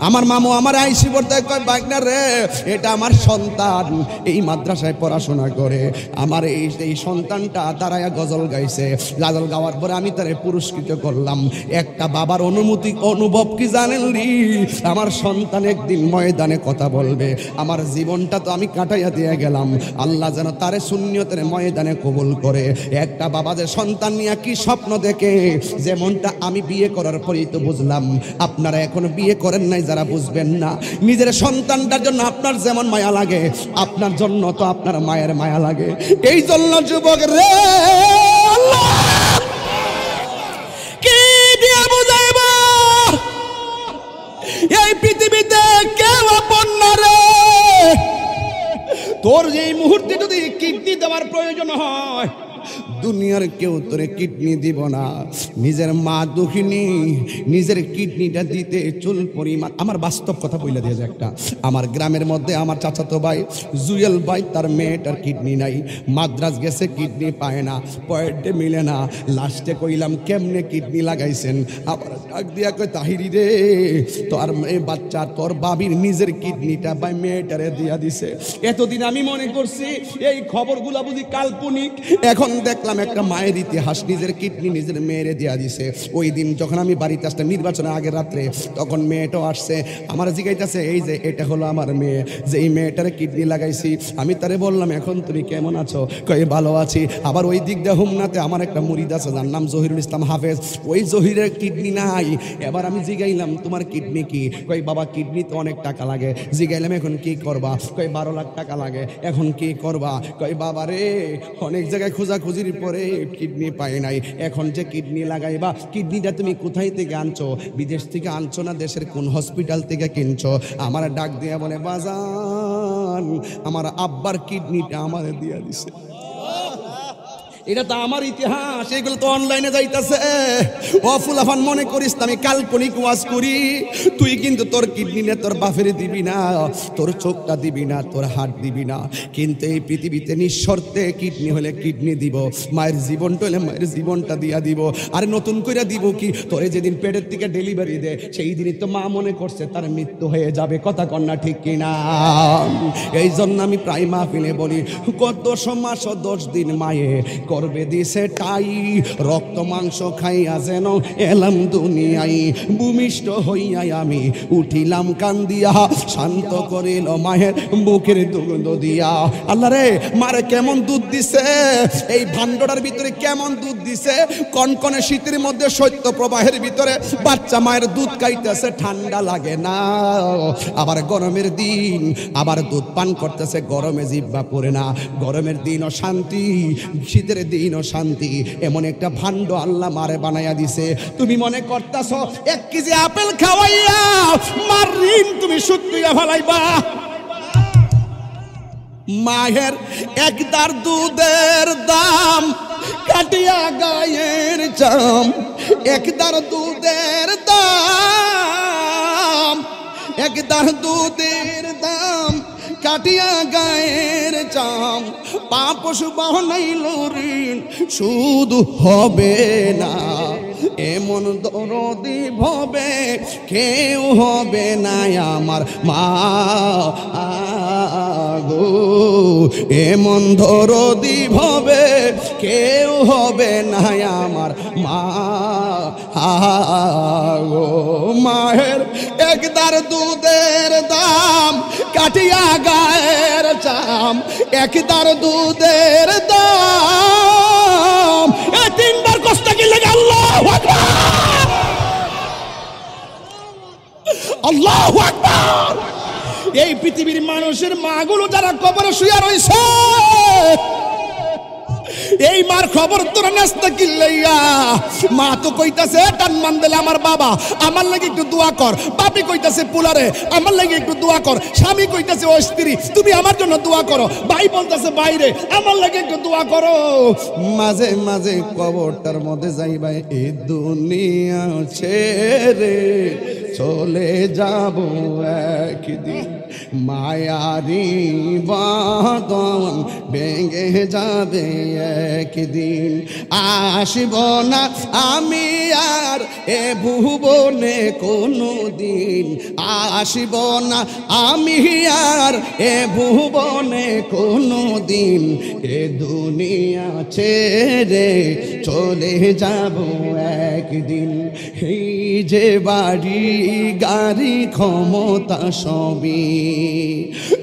আমার মামু আমার আইসি পড়তে কয় বাইকনা রে এটা আমার সন্তান এই মাদ্রাসায় পড়াশোনা করে, আমার এই সন্তানটা দাঁড়ায়া গজল গাইছে, গজল গাওয়ার পরে আমি তারে পুরস্কৃত করলাম। একটা বাবার অনুভব কি জানেন রি? আমার সন্তান একদিন ময়দানে কথা বলবে, আমার জীবনটা তো আমি কাটাইয়া দিয়ে গেলাম, আল্লাহ যেন তারে সুন্নিয়তের ময়দানে কবুল করে। একটা বাবা যে সন্তান নিয়ে কি স্বপ্ন দেখে, যেমনটা আমি বিয়ে করার পরেই তো বুঝলাম, আপনারা এখন বিয়ে করেন নাই যারা বুঝবেন না। নিজের সন্তানটার জন্য আপনার যেমন মায়া লাগে, আপনার জন্য তো আপনার মায়ের মায়া লাগে। এই জন্য যুবক রে কি দিয়ে বুঝাইব, এই পৃথিবীতে কেউ আপন না রে। তোর এই মুহূর্তে যদি কিডনি দেওয়ার প্রয়োজন হয়, দুনিয়ার কেউ তোরে কিডনি দিব না। নিজের মা দুঃখিনী, নিজের কিডনিটা দিতে চুল পরিমাণ। আমার বাস্তব কথা বলে দিয়েছে একটা, আমার গ্রামের মধ্যে আমার চাচাতো ভাই জুয়েল ভাই, তার মেয়েটার কিডনি নাই, মাদ্রাজ গেছে কিডনি পায় না, পয়েন্টে মিলে না। লাস্টে কইলাম কেমনে কিডনি লাগাইছেন, আবার ডাক দিয়া কয় তাহিরি রে তোর বাচ্চা তোর বাবির নিজের কিডনিটা ভাই মেয়েটারে দিয়া দিছে। এতদিন আমি মনে করছি এই খবরগুলা বুঝি কাল্পনিক, এখন দেখলাম একটা মায়ের ইতিহাস, নিজের কিডনি নিজের মেয়েরে দিয়া দিছে। ওই দিন যখন আমি বাড়িতে আসলাম নির্বাচনের আগের রাত্রে, তখন মেয়েটাও আসছে, আমার জিজ্ঞাইতেছে এই যে এটা হলো আমার মেয়ে, যে এই মেয়েটারে কিডনি লাগাইছি। আমি তারে বললাম এখন তুমি কেমন আছো? কয়ে ভালো আছি। আবার ওই দিক দিয়ে হুমনাতে আমার একটা মুরিদ আছে যার নাম জহিরুল ইসলাম হাফেজ, ওই জহিরের কিডনি নাই। এবার আমি জিগাইলাম তোমার কিডনি কি? কই বাবা কিডনি তো অনেক টাকা লাগে। জিগাইলাম এখন কি করবা? কই 12 লাখ টাকা লাগে। এখন কি করবা? কই বাবা রে অনেক জায়গায় খোঁজাখুঁজির পরে কিডনি পাই নাই, এখন যে কিডনি লাগাইবা, কিডনিটা তুমি কোথায় থেকে আনছো? বিদেশ থেকে আনছো না দেশের কোন হসপিটাল থেকে কিনছো? আমার ডাক দিয়া বলে বাজান আমার আব্বার কিডনিটা আমার দিয়া দিছে। এটা তো আমার ইতিহাস, এগুলো তো অনলাইনে যাইতেছে। ও ফুলাফান মনে করিস আমি কাল্পনিক ওয়াজ করি, তুই কিন্তু তোর কিডনি নে তোর বাফেরে দিবি না, তোর চোখটা দিবি না, তোর হার্ট দিবি না, কিন্তু এই পৃথিবীতে নিঃশর্তে কিডনি হলে কিডনি দিব, মায়ের জীবনটা হলে মায়ের জীবনটা দিয়া দিব। আর নতুন করে দিব কি? তোরে যেদিন পেটের থেকে ডেলিভারি দে সেই দিনই তো মা মনে করছে তার মৃত্যু হয়ে যাবে, কথা কন্যা ঠিক কিনা? এই জন্য আমি প্রায় মাহফিলে বলি কত মাস 10 দিন মায়ে করবে দিছে টাই, রক্ত মাংস খাইয়া যেন এলাম দুনিয়ায়, ভূমিষ্ঠ হইয়াই আমি উঠিলাম কান্দিয়া, শান্ত করিল মায়ের বুকের দুগ্ধ দিয়া। আল্লাহ রে মারে কেমন দুধ দিছে, এই ভান্ডার ভিতরে কেমন দুধ দিছে, কনকনে শীতের মধ্যে শৈত্য প্রবাহের ভিতরে বাচ্চা মায়ের দুধ খাইতেছে, ঠান্ডা লাগে না। আবার গরমের দিন আবার দুধ পান করতেছে, গরমে জিহ্বা পড়ে না। গরমের দিনও শান্তি, শীতের দিনও শান্তি, এমন একটা ভাণ্ড আল্লাহ মারে বানাইয়া দিছে। তুমি মনে করতেছ 1 কেজি আপেল খাওয়াইয়া মার ঋণ তুমি শোধ কইরা ফেলাইবা? মায়ের 1 দার দুধের দাম কাটিয়া গায়ের চাম, 1 দার দুধের দাম, 1 দার দুধের দাম কাটিয়া গায়ের চাম, পাপ পশু বাহনাইল ঋণ শুধু হবে না। এমন দরদি ভবে কেউ হবে না আমার মা গো, এমন দরদি ভবে কেউ হবে না আমার মা গো। মায়ের 1 দার দুধের দাম কাটিয়া গায়ের চাম, 1 দার দুধের দাম, এই 3 বার কষ্ট কি লাগে? আল্লাহু আকবার, আল্লাহু আকবার। এই পৃথিবীর মানুষের মাগুলো যারা কবরে শুয়ে রয়েছে, এই মার খবর তোরা নাস্তা কিল্লাইয়া। মা তো কইতাছে টান মান দিলে আমার বাবা আমার লাগে একটু দোয়া কর, বাপি কইতাছে পুলারে আমার লাগে একটু দোয়া কর, স্বামী কইতাছে ও স্ত্রী তুমি আমার জন্য দোয়া করো, ভাই বলতাছে বাইরে আমার লাগে একটু দোয়া করো। মাঝে মাঝে কবরটার মধ্যে যাইবা, এই দুনিয়া ছেড়ে চলে যাব একদিন, মায়ারি বাঁধন ভেঙে যাবে একদিন। আসব না আমি আর এ ভুবনে কোনো দিন, আসব না আমি আর এ ভুবনে কোনো দিন, এ দুনিয়া ছেড়ে চলে যাব একদিন। এই যে বাড়ি গাড়ি ক্ষমতা সবই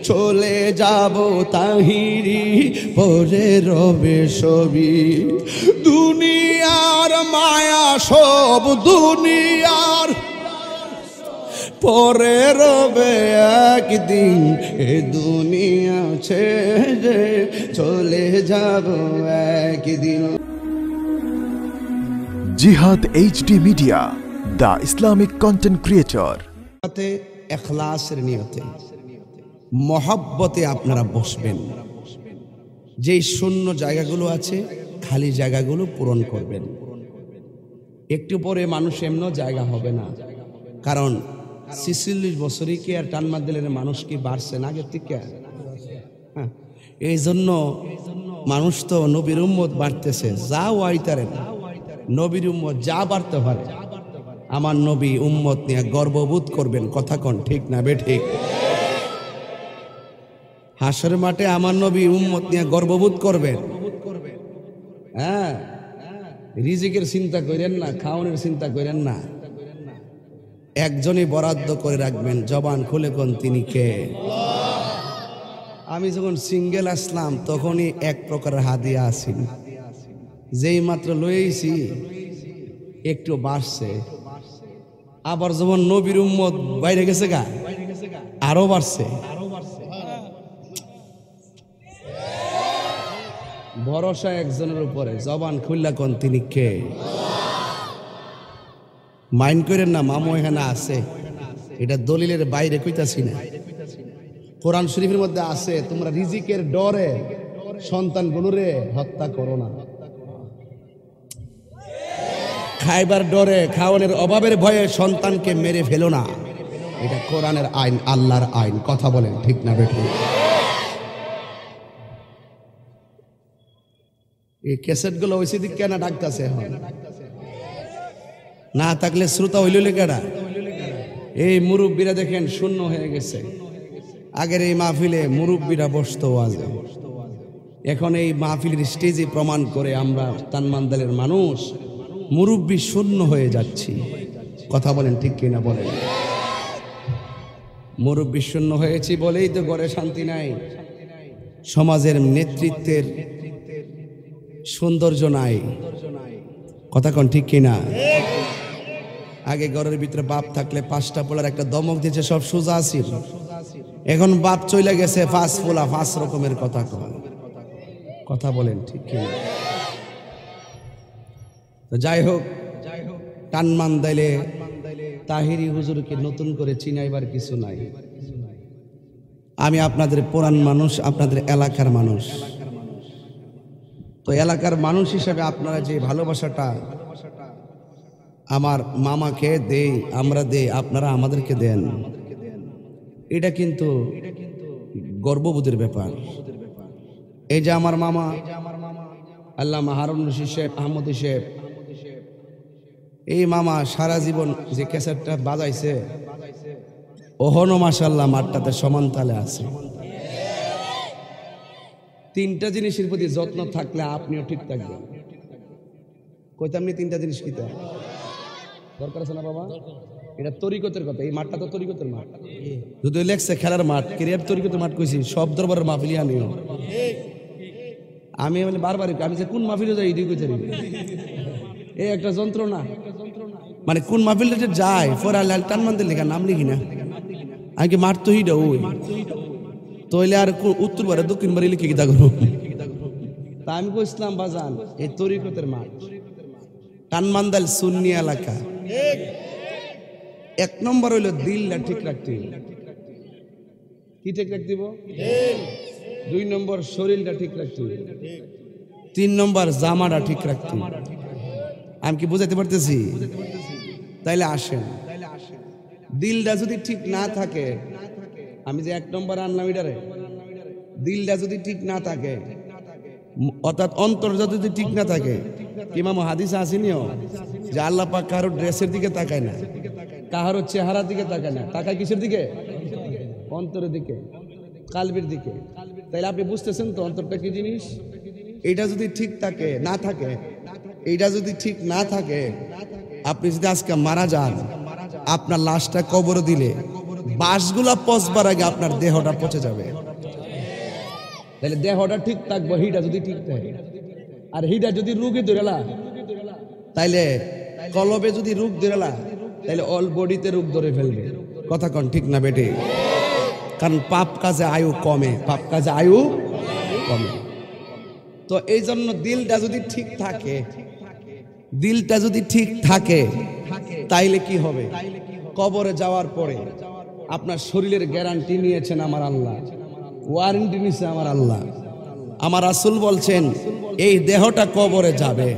চলে যাব তাহিরি পরে রবে সবই। দুনিয়ার মায়া সব দুনিয়ার পরে রবে একদিন, এ দুনিয়া ছেড়ে চলে যাব একদিন। জিহাদ HD media, the Islamic content creator. এখলাসের নিয়তে মহব্বতে আপনারা বসবেন, যেই শূন্য জায়গাগুলো আছে খালি জায়গাগুলো পূরণ করবেন। একটু পরে মানুষ এমন জায়গা হবে না, কারণ 46 বছরই কি আর টানমাদিলের মানুষ কি বাড়ছে না আগের থেকে? হ্যাঁ, এই জন্য মানুষ তো নবীর উম্মত বাড়তেছে, যা ওয়াইতারেন নবীর উম্মত যা বাড়তে পারে আমার নবী উম্মত নিয়ে গর্ববোধ করবেন। কথা কোন ঠিক না বেঠিক? হাসরের মাঠে আমার নবী উম্মত নিয়ে গর্ববোধ করবেন। হ্যাঁ, রিজিকের চিন্তা করেন না, খাওয়ানোর চিন্তা করেন না, একজনই বরাদ্দ করে রাখবেন, জবান খুলে কোন তিনি কে? আমি যখন সিঙ্গেল আসলাম তখনই এক প্রকারের হাদিয়া আসিন, যেই মাত্র লইছি একটু বাড়ছে, আবার যখন নবীর উম্মত বাইরে গেছে গা আরো বাড়ছে। ভরসা একজনের উপরে, জবান খুললা কোন তিনি কে? মাইন্ড করেন না, মামু এখানে আছে, এটা দলিলের বাইরে কইতাছি না, কোরআন শরীফের মধ্যে আছে, তোমরা রিজিকের ডরে সন্তানগুলোরে হত্যা করো না, খাইবার ডরে খাওয়ানোর অভাবের ভয়ে সন্তানকে মেরে ফেলো না, এটা কোরআনের আইন, আল্লাহর আইন। কথা বলেন ঠিক না বেঠিক? এই ক্যাসেটগুলো ওই সিদিক কেন ডাকতেছে এখন না থাকলে শ্রোতা হইল কেডা? এই মুরব্বীরা দেখেন শূন্য হয়ে গেছে। আগের এই মাহফিলে মুরব্বীরা বসতো ওয়াজে, এখন এই মাহফিলের স্টেজে প্রমাণ করে আমরা তানমান্দালের মানুষ মুরব্বী শূন্য হয়ে যাচ্ছি। কথা বলেন ঠিক কিনা বলেন? মুরব্বী শূন্য হয়েছি বলেই তো ঘরে শান্তি নাই, সমাজের নেতৃত্বের সৌন্দর্য নাই। কথা কোন ঠিক কিনা? আগে ঘরের ভিতরে বাপ থাকলে 5টা পোলার একটা দমক দিয়েছে, সব সোজা আছিল। এখন বাপ চলে গেছে, 5 পোলা 5 রকমের কথা কয়। কথা বলেন ঠিক কিনা? তো যাই হোক, টানমান দাইলে তাহিরি হুজুরকে নতুন করে চিনাইবার কিছু নাই। আমি আপনাদের পুরান মানুষ, আপনাদের এলাকার মানুষ, তো এলাকার মানুষ হিসেবে আপনারা যে ভালোবাসাটা আমার মামাকে দেই, আমরা দেই, আপনারা আমাদেরকে দেন, এটা কিন্তু গর্ববোধের ব্যাপার। এই যে আমার মামা আল্লামা হারুন রশিদ সাহেব, আহমদ সাহেব, এই মামা সারা জীবন যে ক্যাসেটটা বাজাইছে ওহনো মাশাআল্লাহ মাঠটাতে সমান তালে আছে। 3টা জিনিসের প্রতি যত্ন থাকলে আপনিও ঠিক থাকবেন। কইতাম নি 3টা জিনিস কিতা দরকার আছে না বাবা? এটা তরিকতের কথা, এই মাঠটা তো তরিকতের মাঠ। যদি লেখছে খেলার মাঠ, ক্রিয়ার তরিকতের মাঠ কইছি, সব দরবারের মাহফিলি আনিও। আমি বলি বারবার আমি যে কোন মাহফিলে যাই এটাই কইতে পারি, এই একটা যন্ত্রণা। মানে কোন মাহফিলে যে যায় ফর আল টানমানদের লেখা নাম লিখি না, আমি কি মাঠ তো হিডা ওই তইলে আর উত্তর বারে দক্ষিণ বারে লিখে গীতা করো। তা আমি কইছিলাম বাজান এই তরিকতের মাঠ, টানমান্দাল সুন্নি এলাকা। 1 নম্বর হইল দিলটা ঠিক রাখতে হইল। কি ঠিক রাখতে হইব? 2 নম্বর শরীরটা ঠিক রাখতে হইব। 3 নম্বর জামাটা ঠিক রাখতে হইব। আমি কি বুঝাইতে পারতেছি? তাইলে আসেন দিলটা যদি ঠিক না থাকে, আমি যে 1 নম্বর আনলাম এটারে, দিলটা যদি ঠিক না থাকে, অর্থাৎ অন্তরটা যদি ঠিক না থাকে, ইমাম হাদিস আসেনিও যে আল্লাহ পাক কারো ড্রেসের দিকে তাকায় না, কারো চেহারার দিকে তাকায় না, তাকায় কিসের দিকে? অন্তরের দিকে, কালবের দিকে। তাইলে আপনি বুঝতেছেন তো অন্তরটা কি জিনিস? এটা যদি ঠিক থাকে না থাকে, এইটা যদি ঠিক না থাকে, আপনি যদি আজকে মারা যান, আপনার লাশটা কবর দিলে বাঁশগুলা পচবার আগে আপনার দেহটা পচে যাবে। তাহলে দেহটা ঠিক থাকবো, হিটা যদি ঠিক থাকে। আর হিটা যদি রোগে ধরেলা, তাইলে কলবে যদি রোগ ধরেলা, তাইলে অল বডিতে রোগ ধরে ফেলবে। কথা কন ঠিক না বেটে? কারণ পাপ কাজে আয়ু কমে, পাপ কাজে আয়ু কমে। তো এই জন্য দিলটা যদি ঠিক থাকে, দিলটা যদি ঠিক থাকে, তাইলে কি হবে? কবরে যাওয়ার পরে আপনার শরীরের গ্যারান্টি নিয়েছেন আমার আল্লাহ, ওয়ারেন্টি নিয়েছে আমার আল্লাহ। আমার রাসূল বলছেন এই দেহটা কবরে যাবে,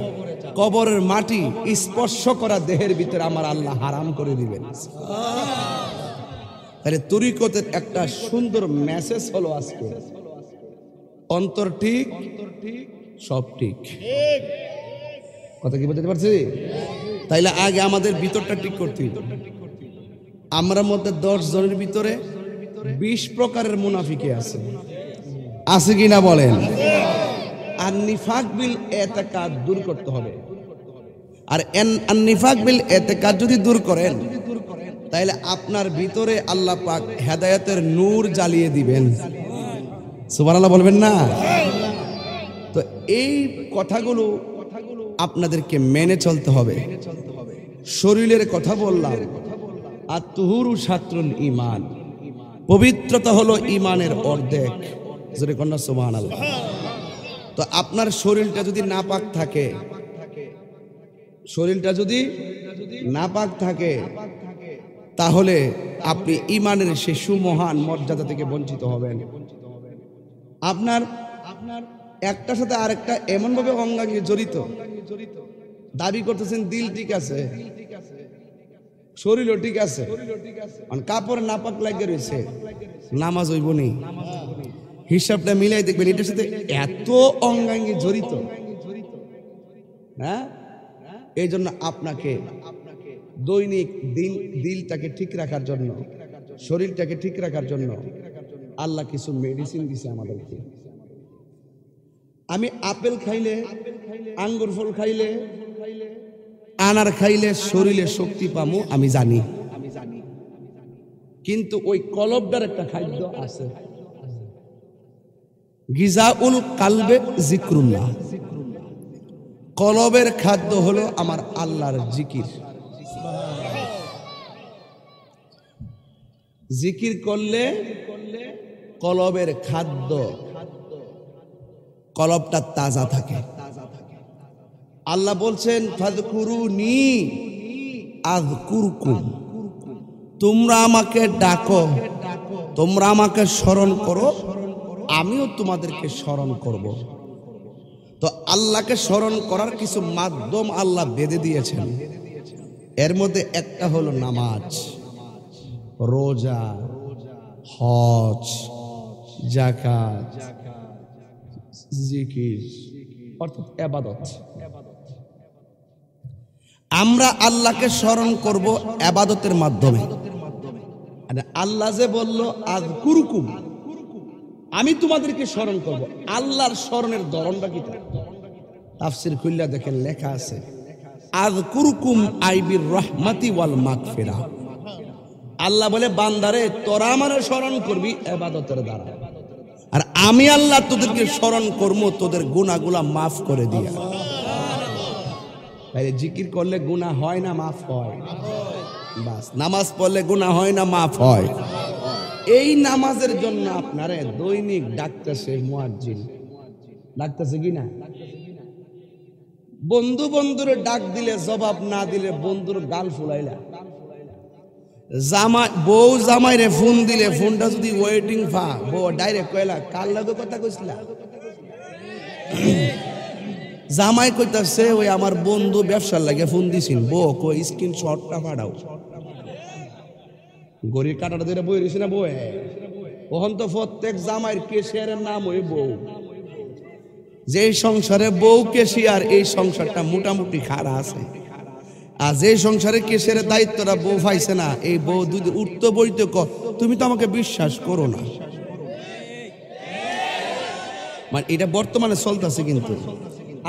কবরের মাটি স্পর্শ করা দেহের ভিতরে আমার আল্লাহ হারাম করে দিবেন। তাহলে তরিকতের একটা সুন্দর মেসেজ হলো আজকে, অন্তর ঠিক, সব ঠিক। কথা কি বুঝতে পারছি? তাইলে আগে আমাদের ভিতরটা ঠিক করতে হবে। আমরা মধ্যে 10 জনের ভিতরে 20 প্রকারের মুনাফিকে আছে, আছে কিনা বলেন? আর নিফাক বিল এতেকাদ দূর করতে হবে। আর নিফাক বিল এতেকাদ যদি দূর করেন, তাহলে আপনার ভিতরে আল্লাহ পাক হেদায়েতের নূর জ্বালিয়ে দিবেন। সুবহানাল্লাহ বলবেন না? তো এই কথাগুলো আপনাদেরকে মেনে চলতে হবে। শরীরের কথা বললাম, আর তুহুরু শাত্রুল ঈমান, পবিত্রতা হলো ঈমানের অর্ধেক। জোরে কন্যা সুবহানাল্লাহ। তো আপনার শরীরটা যদি নাপাক থাকে, শরীরটা যদি নাপাক থাকে, তাহলে আপনি ঈমানের সেই সুমহান মর্যাদা থেকে বঞ্চিত হবেন। আপনার একটার সাথে আরেকটা এমন ভাবে অঙ্গাঙ্গি জড়িত, দাবি করতেছেন দিল ঠিক আছে, শরীরও ঠিক আছে, কাপড় নাপাক লাগে রয়েছে, নামাজ হইব নি? হিসাবটা মিলাই দেখবেন এটার সাথে এত অঙ্গাঙ্গি জড়িত। হ্যাঁ, এই জন্য আপনাকে দৈনিক দিলটাকে ঠিক রাখার জন্য, শরীরটাকে ঠিক রাখার জন্য আল্লাহ কিছু মেডিসিন দিছে আমাদেরকে। আমি আপেল খাইলে, আঙ্গুর ফল খাইলে, আনার খাইলে শরীরে শক্তি পামু, আমি জানি। কিন্তু ওই কলবটার একটা খাদ্য আছে, গিজাউল কালবে জিক্রুল্লাহ। কলবের খাদ্য হলো আমার আল্লাহর জিকির। জিকির করলে কলবের খাদ্য, কলবটা তাজা থাকে। আল্লাহ বলছেন ফাযকুরুনি আযকুরকুম, তোমরা আমাকে ডাকো, তোমরা আমাকে স্মরণ করো, আমিও তোমাদেরকে স্মরণ করব। তো আল্লাহকে স্মরণ করার কিছু মাধ্যম আল্লাহ বেঁধে দিয়েছেন। এর মধ্যে একটা হলো নামাজ, রোজা, হজ, যাকাত, জিকির, অর্থাৎ ইবাদত। আমরা আল্লাহকে স্মরণ করব ইবাদতের মাধ্যমে। আল্লাহ যে বলল আযকুরকুম, আমি তোমাদেরকে স্মরণ করব, আল্লাহর স্মরণের ধরনটা কি? তাফসীর খুললা দেখেন, লেখা আছে আযকুরকুম আইবির রাহমাতি ওয়াল মাগফিরা। আল্লাহ বলে বান্দারে তোরা আমারে স্মরণ করবি ইবাদতের দ্বারা, আর আমি আল্লাহ তোদেরকে স্মরণ করব তোদের গুনাহগুলা মাফ করে দিয়া। তাই জিকির করলে গুনাহ হয় না মাফ হয়? বাস, নামাজ পড়লে গুনাহ হয় না মাফ হয়? এই নামাজের জন্য আপনারে দৈনিক ডাকতেছে মুয়াজ্জিন, ডাকতেছে কি না? বন্ধু বন্ধুরে ডাক দিলে জবাব না দিলে বন্ধুর গাল ফুলাইলা, জামাই বউ জামাইরে ফোন দিলে ফোনটা যদি ওয়েটিং ফা, বউ ডাইরেক্ট কইলা কার লগে কথা কইছিলা? জামাই কইতাছে ওই আমার বন্ধু ব্যবসার লাগে ফোন দিছিল, বউ কই স্ক্রিনশটটা পাঠাও। গড়ির কাটাটা ধরে বই রয়েছে না বই ওখান তো প্রত্যেক জামাইয়ের কেশিয়ারের নাম ওই বউ। যে সংসারে বউ কেশিয়ার এই সংসারটা মোটামুটি খারাপ আছে। আর যে সংসারে কেশিয়ারের দায়িত্বটা বউ পাইছে না, এই বউ দুধ উঠতে বইতে তুমি তো আমাকে বিশ্বাস করো না, মানে এটা বর্তমানে চলতেছে। কিন্তু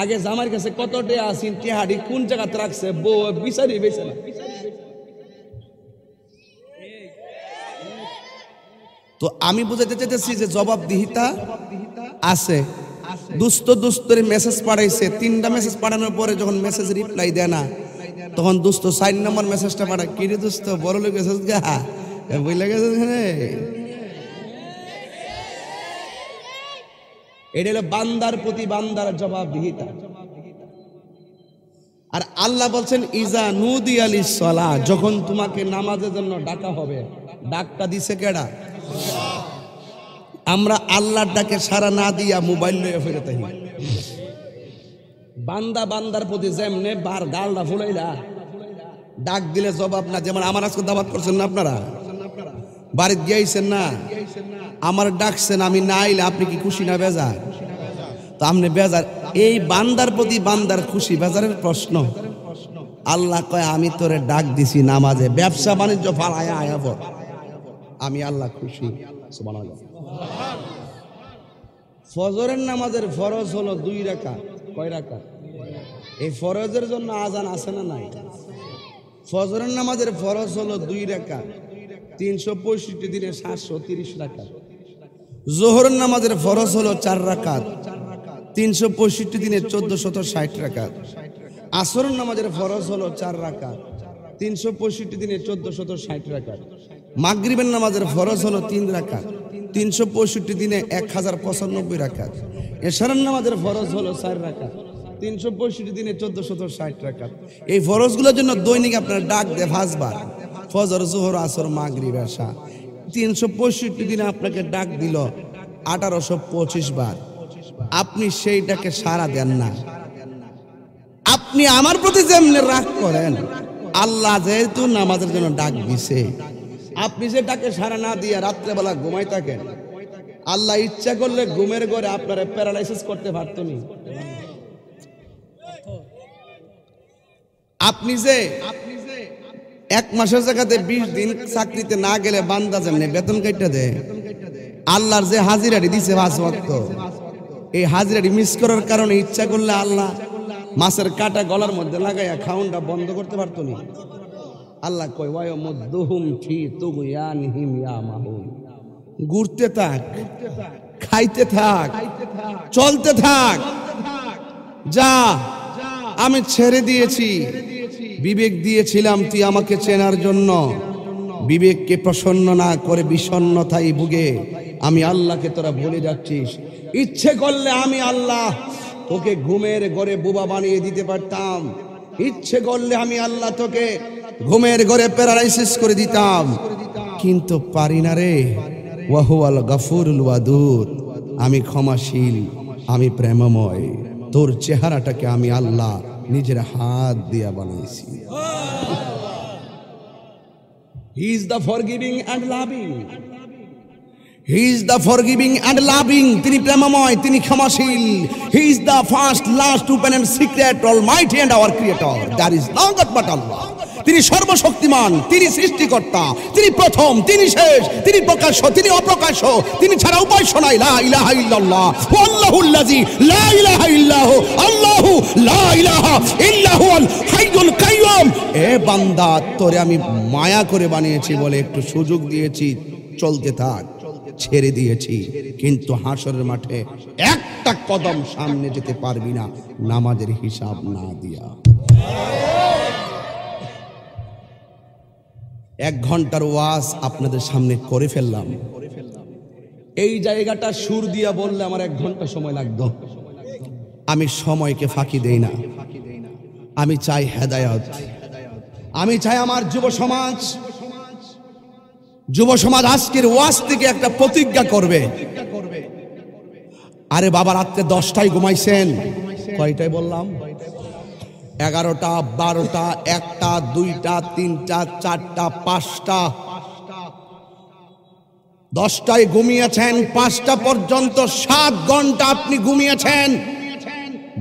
আগে জামাইয়ের কাছে কত টিয়া আসিন টিহাড়ি কোন জায়গাতে রাখছে বউ বিচারি বেছে না। তো আমি বুঝাতে চাইতেছি যে জবাবদিহিতা আছে। দুস্তরে মেসেজ পাঠাইছে, 3টা মেসেজ পাঠানোর পরে যখন মেসেজ রিপ্লাই দেয় না, তখন দুস্ত 4 নম্বর মেসেজটা পাঠায়, কি রে দুস্ত বড় লোক মেসেজ গা বুঝলে গেছে। এটা হলো বান্দার প্রতি বান্দার জবাবদিহিতা। আর আল্লাহ বলছেন ইজা নুদি আলিস সালাহ, যখন তোমাকে নামাজের জন্য ডাকা হবে। ডাকটা দিছে কেডা? আমরা আল্লাহর ডাকে সারা না দিয়া মোবাইল লইয়া ফেরত আই। বান্দা বান্দার প্রতি যেমনে বার গালটা ফুলাইলা, ডাক দিলে জবাব না। যেমন আমার আজকে দাওয়াত করছেন না, আপনারা বাড়িতে গিয়েছেন না, আমার ডাকছেন, আমি না আইলে আপনি কি খুশি না বেজার? তো আপনি বেজার। এই বান্দার প্রতি বান্দার খুশি বেজারের প্রশ্ন। আল্লাহ কয় আমি তোরে ডাক দিছি নামাজে, ব্যবসা বাণিজ্য ফালায়া আয়াব, আমি আল্লাহ খুশি। সুবহানাল্লাহ। ফজরের নামাজের ফরজ হলো 2 রাকাত। কয় রাকাত? এই ফরজের জন্য আজান আছে না নাই? ফজরের নামাজের ফরজ হলো 2 রাকাত, 365 দিনে 730 রাকাত। যোহরের নামাজের ফরজ হলো 4 রাকাত, 365 দিনে 1460 রাকাত। আসরের নামাজের ফরজ হলো 4 রাকাত, 365 দিনে 1460 রাকাত। মাগরিবের নামাজের ফরজ হলো 3 রাকাত, 365 দিনে 1095 রাকাত। এশারের নামাজের ফরজ হলো 4 রাকাত, 365 দিনে 1460 রাকাত। এই ফরজগুলোর জন্য দৈনিক আপনার ডাক দেয় 5 বার, ফজর, যোহর, আসর, মাগরিব, এশা। 365 দিনে আপনাকে ডাক দিল 1825 বার। আপনি সেইটাকে সাড়া দেন না। আপনি আমার প্রতি যেমনি রাগ করেন, আল্লাহ যেহেতু নামাজের জন্য ডাক দিছে, আপনি যে ডাকে সাড়া না দিয়ে রাত্রেবেলা ঘুমাই থাকেন, আল্লাহ ইচ্ছা করলে ঘুমের ঘরে আপনারা প্যারালাইসিস করতে পারতো নি। আপনি যে 1 মাসের জায়গাতে 20 দিন চাকরিতে না গেলে বান্দা যেমনি বেতন কাইটা দেয়, আল্লাহর যে হাজিরাটি দিছে 5 ওয়াক্ত, এই হাজিরাটি মিস করার কারণে ইচ্ছা করলে আল্লাহ মাছের কাটা গলার মধ্যে লাগাইয়া খাউনটা বন্ধ করতে পারতো নি। আল্লাহ কয় ওয়ায়ুমুদ্দুহুম ফি তুগয়ানহিম ইয়ামাহুন, ঘুরতে থাক, খাইতে থাক, চলতে থাক, যা আমি ছেড়ে দিয়েছি। বিবেক দিয়েছিলাম তুই আমাকে চেনার জন্য, বিবেককে প্রসন্ন না করে বিষণ্ণতায় ভুগে আমি আল্লাহকে তোরা ভুলে যাচ্ছিস। ইচ্ছে করলে আমি আল্লাহ তোকে ঘুমের ঘরে বোবা বানিয়ে দিতে পারতাম, ইচ্ছে করলে আমি আল্লাহ তোকে ঘুমের ঘরে প্যারালাইসিস করে দিতাম, কিন্তু পারি না রে। ওয়াহুয়াল গাফুরুল ওয়াদুদ, আমি ক্ষমাশীল, আমি প্রেমময়। তোর চেহারাটাকে আমি আল্লাহ নিজের হাত দিয়া বানাইছি। He is the forgiving and loving. He is the forgiving and loving. তিনি প্রেমময়, তিনি ক্ষমাশীল। He is the first, last, open and secret, almighty and our creator. There is none but Allah. তিনি সর্বশক্তিমান, তিনি সৃষ্টিকর্তা, তিনি প্রথম, তিনি শেষ, তিনি প্রকাশ্য, তিনি অপ্রকাশ্য, তিনি ছাড়া উপাস্য নাই। লা ইলাহা ইল্লাল্লাহ ওয়াল্লাহুল্লাযী লা ইলাহা ইল্লাহু, আল্লাহু লা ইলাহা ইল্লাহুল হাইয়ুল কাইয়ুম। এ বান্দা, তোরে আমি মায়া করে বানিয়েছি বলে একটু সুযোগ দিয়েছি, চলতে থাক, ছেড়ে দিয়েছি, কিন্তু হাসরের মাঠে একটা কদম সামনে যেতে পারবি না নামাজের হিসাব না দিয়া। 1 ঘন্টার ওয়াজ আপনাদের সামনে করে ফেললাম। এই জায়গাটা সুর দিয়া বললে আমার 1 ঘন্টা সময় লাগতো। আমি সময়কে ফাঁকি দেই না। আমি চাই হেদায়েত। আমি চাই আমার যুব সমাজ আজকের ওয়াজ থেকে একটা প্রতিজ্ঞা করবে। আরে বাবা, রাত্রে 10টায় ঘুমাইছেন, কয়টায় বললাম? 11টা, 12টা, 1টা, 2টা, 3টা, 4টা, 5টা, 10টায় ঘুমিয়েছেন, 5টা পর্যন্ত 7 ঘন্টা আপনি ঘুমিয়েছেন।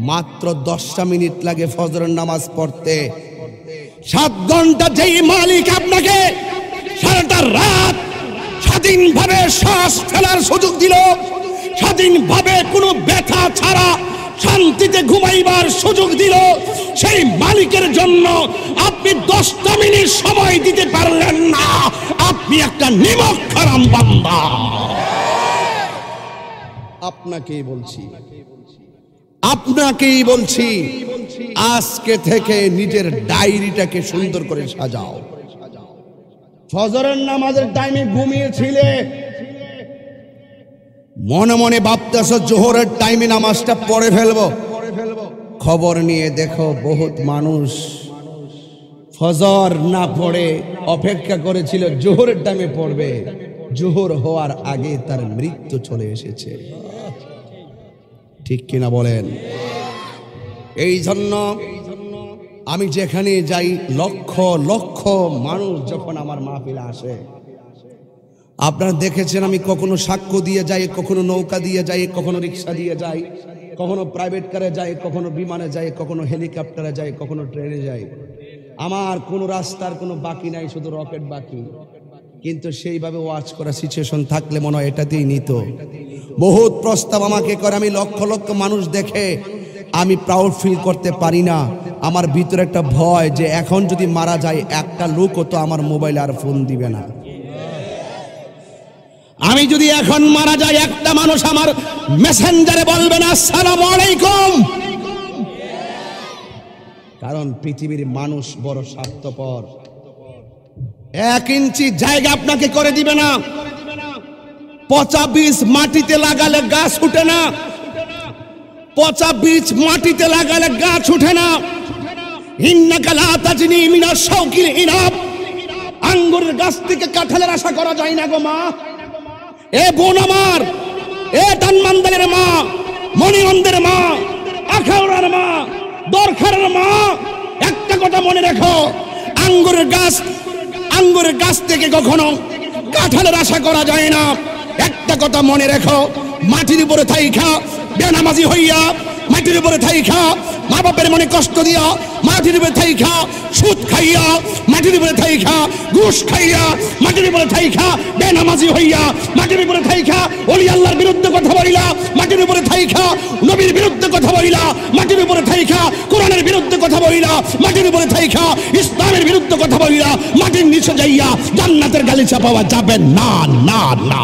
মাত্র 10টা মিনিট লাগে ফজরের নামাজ পড়তে। 7 ঘন্টা যেই মালিক আপনাকে সারাটা রাত স্বাধীনভাবে শ্বাস ফেলার সুযোগ দিল, স্বাধীনভাবে কোনো ব্যথা ছাড়া শান্তিতে ঘুমাইবার সুযোগ দিল, সেই মালিকের জন্য আপনি 10টা মিনিট সময় দিতে পারলেন না, আপনি একটা নিমকহারাম বান্দা। আপনাকেই বলছি, আজকে থেকে নিজের ডায়েরিটাকে সুন্দর করে সাজাও। ফজরের নামাজের টাইমে ঘুমিয়েছিলে, মনে মনে ভাবতেছ জোহরের টাইমে নামাজটা পড়ে ফেলবো। খবর নিয়ে দেখো বহুত মানুষ ফজর না পড়ে অপেক্ষা করেছিল জোহরের টাইমে পড়বে, জোহর হওয়ার আগে তার মৃত্যু চলে এসেছে। ঠিক কিনা বলেন? এই জন্য আমি যেখানে যাই লক্ষ লক্ষ মানুষ যখন আমার মাহফিলে আসে, আপনারা দেখেছেন আমি কখনো সাক্ষ্য দিয়ে যাই, কখনো নৌকা দিয়ে যাই, কখনো রিক্সা দিয়ে যাই, কখনো প্রাইভেট কারে যাই, কখনো বিমানে যাই, কখনো হেলিকপ্টারে যাই, কখনো ট্রেনে যাই। আমার কোনো রাস্তার কোনো বাকি নাই, শুধু রকেট বাকি। কিন্তু সেইভাবে ওয়াচ করা সিচুয়েশন থাকলে মনে হয় এটাতেই নিত। বহুত প্রস্তাব আমাকে করে, আমি লক্ষ লক্ষ মানুষ দেখে আমি প্রাউড ফিল করতে পারি না। আমার ভিতরে একটা ভয় যে এখন যদি মারা যায় একটা লোকও তো আমার মোবাইলে আর ফোন দিবে না। আমি যদি এখন মারা যাই একটা মানুষ আমার মেসেঞ্জারে বলবে না আসসালামু আলাইকুম। কারণ পৃথিবীর মানুষ বড় স্বার্থপর। 1 ইঞ্চি জায়গা আপনাকে করে দিবে না। পচা বীজ মাটিতে লাগালে গাছ উঠে না, পচা বীজ মাটিতে লাগালে গাছ উঠে না। ইন্নাকা লা তাজনি মিনাশ শাওকিল ইনাব, আঙ্গুরের গাছ থেকে কাঁঠালের আশা করা যায় না গো মা। এ বোন আমার, এ তানমান্দালের মা, মণিগন্ধের মা, আখাউড়ার মা, দরখারের মা, একটা কথা মনে রেখো, আঙ্গুরের গাছ থেকে কখনো কাঁঠালের আশা করা যায় না। একটা কথা মনে রেখো, মাটির উপরে থাইখা বেনামাজি হইয়া, মাটির উপরে থাইখা মা বাপের মনে কষ্ট দিয়া, মাটির উপরে থাইখা সুদ খাইয়া, মাটির উপরে থাইখা ঘুষ খাইয়া, মাটির উপরে থাইখা বেনামাজি হইয়া, মাটির উপরে থাইখা ওলি আল্লাহর বিরুদ্ধে কথা বলিলা, মাটির উপরে থাইখা নবীর বিরুদ্ধে কথা বলিলা, মাটির উপরে থাইখা কোরআনের বিরুদ্ধে কথা বলিলা, মাটির উপরে থাইখা ইসলামের বিরুদ্ধে কথা বলিলা, মাটির নিচে যাইয়া জান্নাতের গালিচা পাওয়া যাবে না, না, না।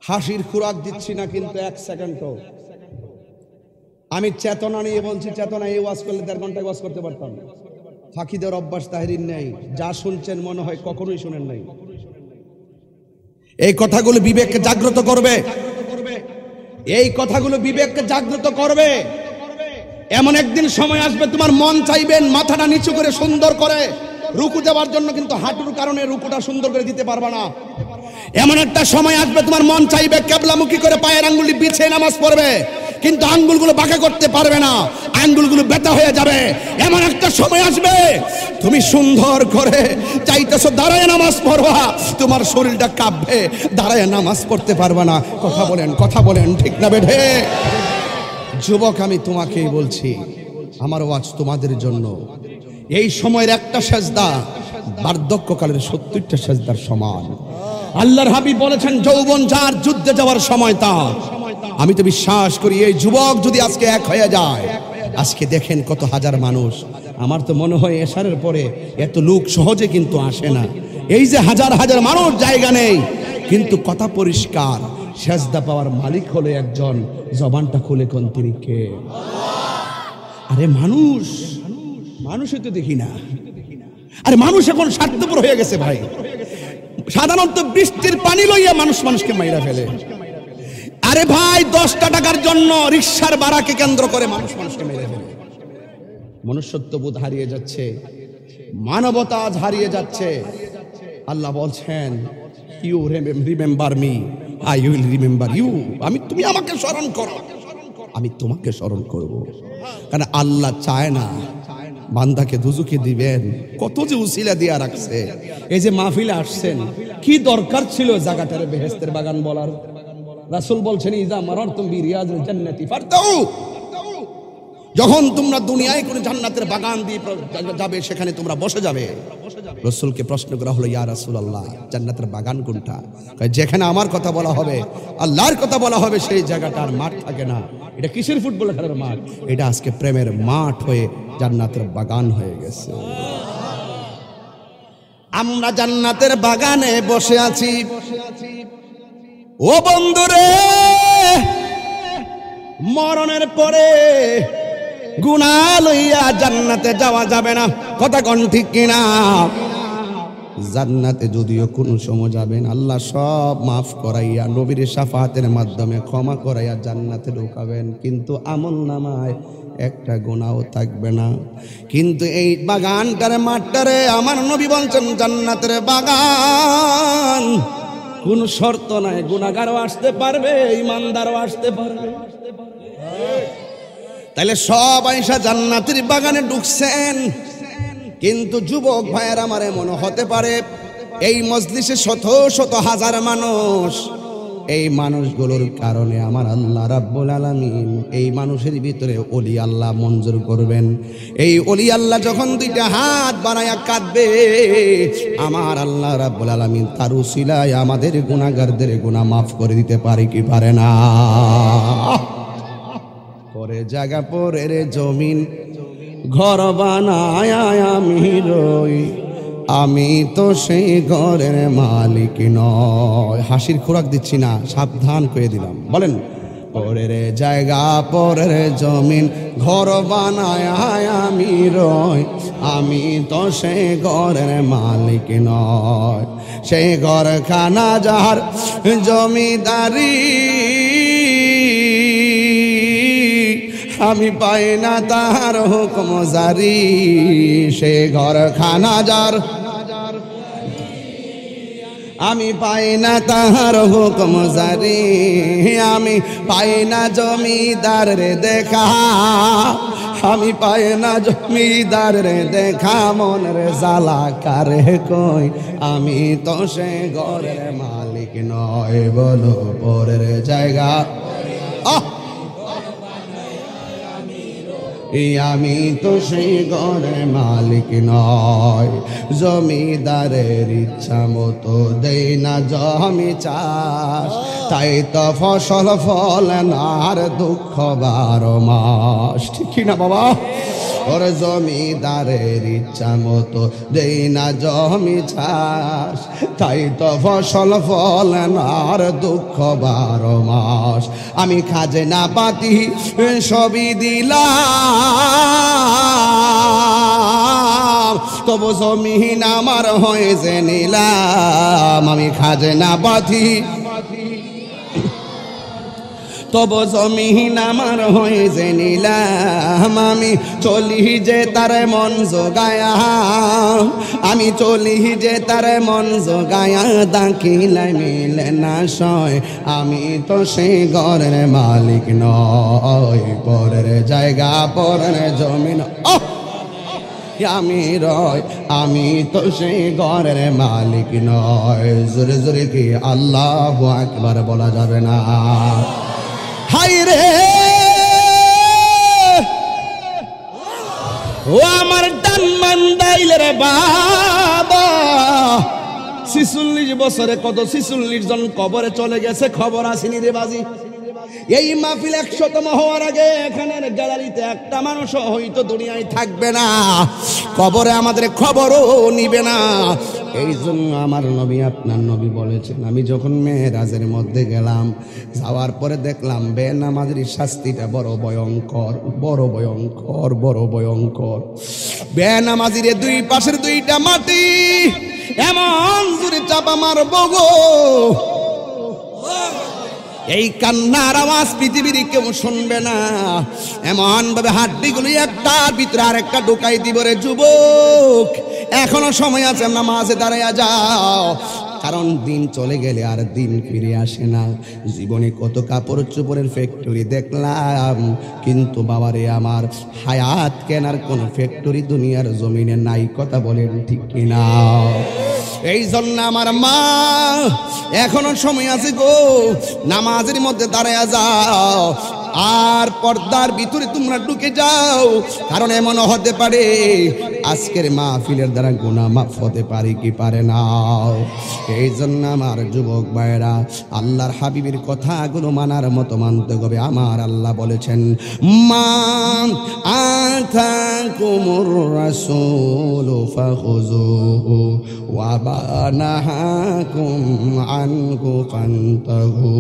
হাসির খুরাক দিচ্ছি না, কিন্তু 1 সেকেন্ডও আমি চেতনা নিয়ে বলছি। চেতনা এই ওয়াজ করলে 1.5 ঘন্টায় ওয়াজ করতে পারতাম। ফাঁকি দেওয়ার অভ্যাস তাহরির নেই। যা শুনছেন মনে হয় কখনোই শুনেন নাই। এই কথাগুলো বিবেককে জাগ্রত করবে, এই কথাগুলো বিবেককে জাগ্রত করবে। এমন একদিন সময় আসবে তোমার মন চাইবেন মাথাটা নিচু করে সুন্দর করে রুকু দেওয়ার জন্য, কিন্তু হাঁটুর কারণে রুকুটা সুন্দর করে দিতে পারবে না। এমন একটা সময় আসবে তোমার মন চাইবে কেবলামুখী করে পায়ের আঙ্গুলি বিছিয়ে নামাজ পড়বে, কিন্তু আঙ্গুলগুলো বাঁকা করতে পারবে না, আঙ্গুলগুলো ব্যথা হয়ে যাবে। এমন একটা সময় আসবে তুমি সুন্দর করে চাইতেছো দাঁড়ায় নামাজ পড়বা, তোমার শরীরটা কাঁপবে, দাঁড়ায় নামাজ পড়তে পারবে না। কথা বলেন ঠিক না বেঠে? যুবক আমি তোমাকেই বলছি, আমার ওয়াজ তোমাদের জন্য। এই সময়ের একটা সেজদা বার্ধক্যকালের 70টা সেজদার সমান। আল্লাহর হাবিব বলেছেন যৌবন যার, যুদ্ধে যাওয়ার সময় তার। আমি তো বিশ্বাস করি এই যুবক যদি আজকে এক হয়ে যায়, আজকে দেখেন কত হাজার মানুষ। আমার তো মনে হয় এশারের পরে এত লোক সহজে কিন্তু আসে না। এই যে হাজার হাজার মানুষ, জায়গা নেই, কিন্তু কথা পরিষ্কার, সেজদা পাওয়ার মালিক হলো একজন। জবানটা খুলে কোন তিনি কে? আরে মানুষই তো দেখি না। আরে মানুষ এখন স্বার্থপর হয়ে গেছে ভাই। সাধারণত বৃষ্টির পানি লইয়া মানুষকে মাইরা ফেলে। আরে ভাই 10টা টাকার জন্য রিকশার ভাড়াকে কেন্দ্র করে মানুষকে মেরে ফেলে। মনুষ্যত্ববোধ হারিয়ে যাচ্ছে, মানবতা আজ হারিয়ে যাচ্ছে। আল্লাহ বলছেন you remember me, I will remember you. তুমি আমাকে স্মরণ করো, আমি তোমাকে স্মরণ করব। কারণ আল্লাহ চায় না বান্দাকে দুজুকে দিবেন। কত যে উসিলা দিয়া রাখছে। এই যে মাহফিলে আসছেন, কি দরকার ছিল জায়গাটারে বেহেশতের বাগান বলার? রাসূল বলছেন ইজা মারারতুম বিরিয়াজিল জান্নাতি ফারতাউ, যখন তোমরা দুনিয়ায় কোন জান্নাতের বাগান দিয়ে যাবে সেখানে তোমরা বসে যাবে। রাসূলকে প্রশ্ন করা হলো, ইয়া রাসূলুল্লাহ, জান্নাতের বাগান কোনটা? যেখানে আমার কথা বলা হবে, আল্লাহর কথা বলা হবে, সেই জায়গাটার মাঠ থাকে না। এটা কিসের ফুটবল খেলার মাঠ? এটা আজকে প্রেমের মাঠ হয়ে জান্নাতের বাগান হয়ে গেছে। আমরা জান্নাতের বাগানে বসে আছি। ও বন্ধুরে, মরণের পরে গুনাহ লইয়া জান্নাতে যাওয়া যাবে না। কথা কোন ঠিক কিনা? জান্নাতে যদিও কোন সময় যাবেন, আল্লাহ সব মাফ করাইয়া নবীর শাফাতের মাধ্যমে ক্ষমা করাইয়া জান্নাতে ঢোকাবেন, কিন্তু আমল নামায় একটা গুনাহও থাকবে না। কিন্তু এই বাগানটারে, মাঠটারে আমার নবী বলছেন জান্নাতের বাগান, কোন শর্ত নাই। গুনাহগারও আসতে পারবে, ইমানদারও আসতে পারবে। তাইলে সব আয়েশা জান্নাতের বাগানে ঢুকছেন। কিন্তু যুবক ভাইয়ের আমার এমন হতে পারে এই মজলিসে শত শত হাজার মানুষ, এই মানুষগুলোর কারণে আমার আল্লাহ রাব্বুল আলামিন এই মানুষের ভিতরে ওলি আল্লাহ মঞ্জুর করবেন। এই ওলি আল্লাহ যখন দুইটা হাত বাড়ায়া কাঁদবে, আমার আল্লাহ রাব্বুল আলামিন তার উসিলায় আমাদের গুনাহগারদের গুনাহ মাফ করে দিতে পারে কি পারে না? পরে জায়গা পরের জমিন ঘর বানায় আমি রই, আমি তো সেই ঘরের মালিক নয়। হাসির খোরাক দিচ্ছি না, সাবধান করে দিলাম। বলেন, পরের জায়গা পরের জমিন ঘর বানায় আমি রই, আমি তো সেই ঘরের মালিক নয়। সেই ঘরখানা যার জমিদারি, আমি পাই না তাহার হুকুম জারি। সে ঘরখানা যার, আমি পাই না তাহার হুকুম জারি। আমি পাই না জমিদার রে দেখা, আমি পাই না জমিদার রে দেখা। মনের জ্বালা কারে কই, আমি তো সে ঘরের মালিক নয়। বলো পরের জায়গা, আমি তো সেই ঘরের মালিক নয়। জমিদারের ইচ্ছা মতো দেই না জমি চাষ, তাই তো ফসল ফলে না আর দুঃখ 12 মাস। ঠিক কিনা বাবা? ওর জমিদারের ইচ্ছা মতো দেই না জমি চাষ, তাই তো ফসল ফলে না আর দুঃখ 12 মাস। আমি খাজনা পাতি সবই দিলাম, তবু জমিন আমার হয়েছে নিলাম। আমি খাজনা পাতি তবু জমিন আমার হয়েছে নিলাম। আমি চলি যে তার মন জোগায়া, আমি চলি যে তার মন জোগায়া। দাখিলাই মিলে না সয়, আমি তো সেই ঘরের মালিক নয়। পরের জায়গা পরের জমিন আমি রয়, আমি তো সেই ঘরের মালিক নয়। জোরে জোরে কি আল্লাহু আকবার বলা যাবে না? হাই রে ও আমার ডান মান্দাইল রে বাবা, 46 বছরে কত 46 জন কবরে চলে গেছে, খবর আসেনি রে বাজি। এই মাহফিল 100তম হওয়ার আগে এখানের গ্যালারিতে একটা মানুষও হয়তো দুনিয়ায় থাকবে না, কবরে আমাদের খবরও নিবে না। এই জন্য আমার নবী, আপনার নবী বলেছেন, আমি যখন মেরাজের মধ্যে গেলাম, যাওয়ার পরে দেখলাম বেনামাজির শাস্তিটা বড় ভয়ঙ্কর, বড় ভয়ঙ্কর, বড় ভয়ঙ্কর। বেনামাজির দুই পাশের দুইটা মাটি এমন জোরে চাপা মারবো গো, এই কান্নার আওয়াজ পৃথিবীর কেউ শুনবে না, এমন ভাবে হাড্ডিগুলি একটার ভিতরে আরেকটা ঢুকাই দিব রে যুবক, এখনো সময় আছে, নামাজে দাঁড়াইয়া যাও, কারণ দিন চলে গেলে আর দিন ফিরে আসে না। জীবনে কত কাপড় চোপড়ের ফ্যাক্টরি দেখলাম, কিন্তু বাবারে আমার হায়াত কেনার কোন ফ্যাক্টরি দুনিয়ার জমিনে নাই, কথা বলেন ঠিক কিনা? এই জন্য আমার মা, এখনো সময় আছে গো, নামাজের মধ্যে দাঁড়ায়া যাও, আর পর্দার ভিতরে তোমরা ঢুকে যাও, কারণ এমন হতে পারে আজকের মাহফিলের দ্বারা গুনাহ মাফ হতে পারে কি পারে না। এই জন্য আমার যুবক ভাইরা, আল্লাহর হাবিবের কথাগুলো মানার মতো মানতে হবে। আমার আল্লাহ বলেছেন, মান আতাকুমুর রাসূলু ফাখুযুহু ওয়া বানাহাকুম আনহু ফান্তাহু।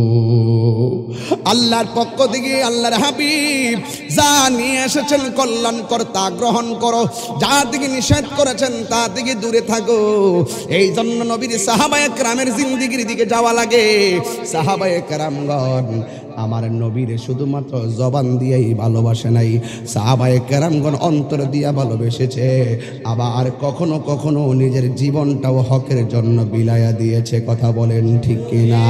আল্লাহর পক্ষ থেকে আল্লাহর হাবিব যা নিয়ে এসেছেন কল্যাণকর তা গ্রহণ করো, যা থেকে নিষেধ করেছেন তা থেকে দূরে থাকো। এই জন্য নবীর সাহাবায়ে কেরামের জিন্দেগির দিকে যাওয়া লাগে। সাহাবায়ে কেরামগণ আমার নবীর শুধুমাত্র জবান দিয়েই ভালোবাসে নাই, সাহাবায়ে কেরামগণ অন্তর দিয়া ভালোবেসেছে, আবার কখনো কখনো নিজের জীবনটাও হকের জন্য বিলায়া দিয়েছে, কথা বলেন ঠিক কিনা?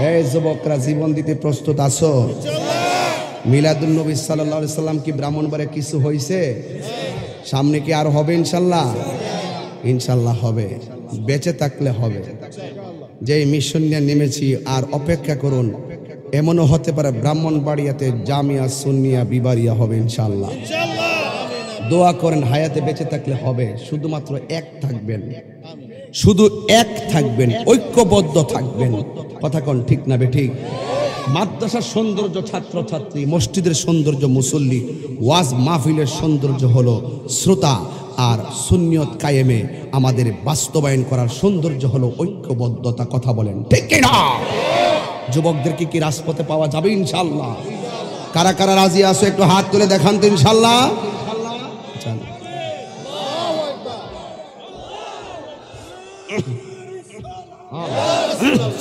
এই যুবকরা, জীবন দিতে প্রস্তুত আছো? মিলাদুন নবী সাল্লাল্লাহু আলাইহি সাল্লাম কি ব্রাহ্মণবাড়িয়া কিছু হয়েছে? সামনে কি আর হবে? ইনশাল্লাহ, ইনশাল্লাহ হবে, বেঁচে থাকলে হবে। যে মিশন নিয়ে নেমেছি, আর অপেক্ষা করুন, এমনও হতে পারে ব্রাহ্মণবাড়িয়াতে জামিয়া সুন্নিয়া বিবারিয়া হবে ইনশাল্লাহ। দোয়া করেন, হায়াতে বেঁচে থাকলে হবে। শুধুমাত্র এক থাকবেন, শুধু এক থাকবেন, ঐক্যবদ্ধ থাকবেন, কথা কোন ঠিক না বেঠিক? মাদ্রাসার সৌন্দর্য ছাত্র ছাত্রী, মসজিদের সৌন্দর্য মুসল্লি, ওয়াজ মাহফিলের সৌন্দর্য হলো শ্রোতা, আর সুন্নিয়ত কায়েমে আমাদের বাস্তবায়ন করার সৌন্দর্য হলো ঐক্যবদ্ধতা, কথা বলেন ঠিক না? যুবকদেরকে কি রাজপথে পাওয়া যাবে ইনশাল্লাহ? কারা কারা রাজি আছো একটু হাত তুলে দেখান তো ইনশাল্লাহ।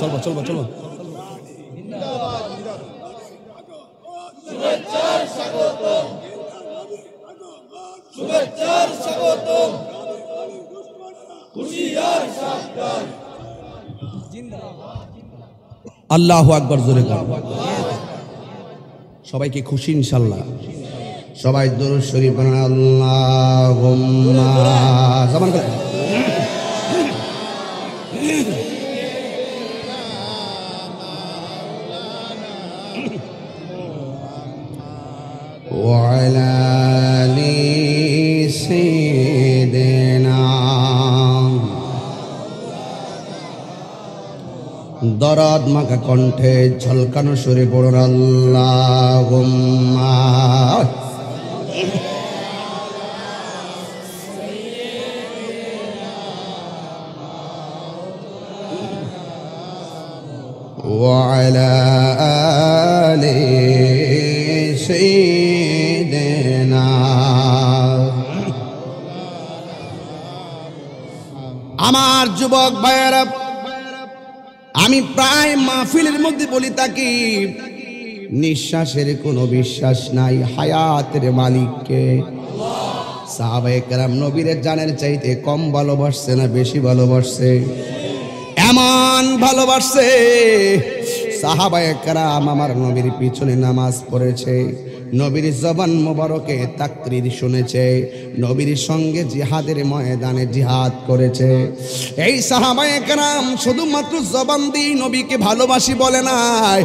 চলবো চলবো চলো। আল্লাহু আকবার, জোরে কর। সবাই কি খুশি ইনশাল্লাহ? সবাই দুরূদ শরীফ পড়েন, আল্লাহুম্মা জবান করে। وعلى آل سيدنا দরদ মাখা কণ্ঠে ঝলকানো সুরে পড়ুন, আল্লাহুম্মা وعلى آل سيدنا। আমার যুবক ভাইয়েরা, আমি প্রায় মাহফিলের মধ্যে বলি থাকি, নিঃশ্বাসের কোনো বিশ্বাস নাই, হায়াতের মালিককে। সাহাবায়ে কেরাম নবীর জানের চাইতে কম ভালোবাসছে না বেশি ভালোবাসছে? এমন ভালোবাসছে, সাহাবায়ে কেরাম আমার নবীর পিছনে নামাজ পড়েছে, নবীর জবান মোবারকে তাকরীর শুনেছে, নবীর সঙ্গে জিহাদের ময়দানে জিহাদ করেছে। এই সাহাবায়ে কেরাম শুধুমাত্র জবান দিয়ে নবীকে ভালোবাসি বলে নাই,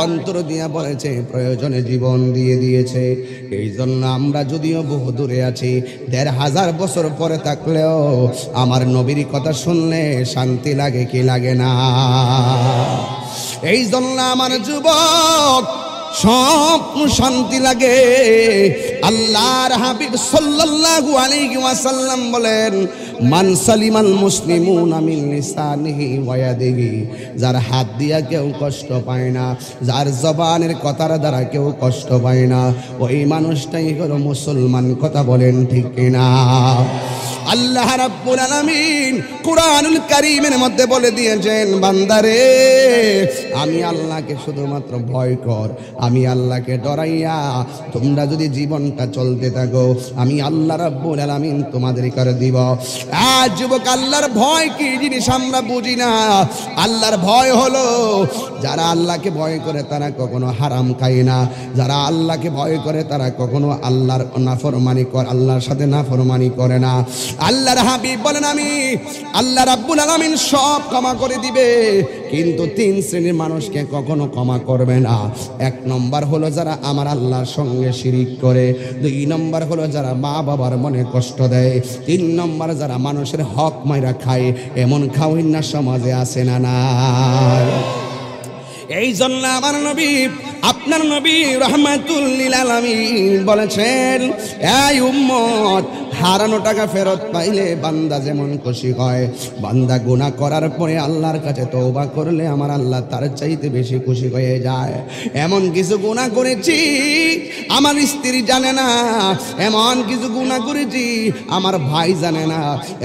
অন্তর দিয়ে বলেছে, প্রয়োজনে জীবন দিয়ে দিয়েছে। এই জন্য আমরা যদিও বহু দূরে আছি, ১৫০০ বছর পরে থাকলেও আমার নবীর কথা শুনলে শান্তি লাগে কি লাগে না? এই জন্য আমার যুবক সব শান্তি লাগে। আল্লাহর হাবিব সাল্লাল্লাহু আলাইহি ওয়াসাল্লাম বলেন, মান সালিমাল মুসলিমুনা মিন লিসানিহি ওয়া ইয়াদিহি, যার হাত দিয়া কেউ কষ্ট পায় না, যার জবানের কথার দ্বারা কেউ কষ্ট পায় না, ওই মানুষটাই হলো মুসলমান। কথা বলেন ঠিক কিনা? আল্লাহ রাব্বুল আলামিন কুরআনুল কারীমের মধ্যে বলে দিয়েছেন, বান্দারে আমি আল্লাহকে শুধুমাত্র ভয় কর, আমি আল্লাহকে ডরাইয়া তোমরা যদি জীবনটা চলতে থাকো, আমি আল্লাহ রাব্বুল আলামিন তোমাদের করে দিব। আজ যুবক, আল্লাহর ভয় কি জিনিস আমরা বুঝি না। আল্লাহর ভয় হলো যারা আল্লাহকে ভয় করে তারা কখনো হারাম খায় না, যারা আল্লাহকে ভয় করে তারা কখনো আল্লাহর নাফরমানি করে, আল্লাহর সাথে নাফরমানি করে না। আল্লাহর হাবিব বলেন, আমি আল্লাহ রাব্বুল আলামিন সব ক্ষমা করে দিবে, কিন্তু তিন শ্রেণীর মানুষকে কখনো ক্ষমা করবে না। এক নম্বর হলো যারা আমার আল্লাহর সঙ্গে শিরিক করে, দুই নম্বর হলো যারা মা বাবার মনে কষ্ট দেয়, তিন নম্বর যারা মানুষের হক মাইরা খায়। এমন খাওয়াইন না সমাজে আছে না না? এই জন্য আমার নবী, আপনার নবী রাহমাতুল লিল আলামিন বলেছেন, এই উম্মত, হারানো টাকা ফেরত পাইলে বান্দা যেমন খুশি হয়, বান্দা গুনাহ করার পরে আল্লাহর কাছে তওবা করলে আমার আল্লাহ তার চাইতে বেশি খুশি হয়ে যায়। এমন কিছু গুনাহ করেছি আমার স্ত্রী জানে না, এমন কিছু গুনাহ করেছি আমার ভাই জানে না,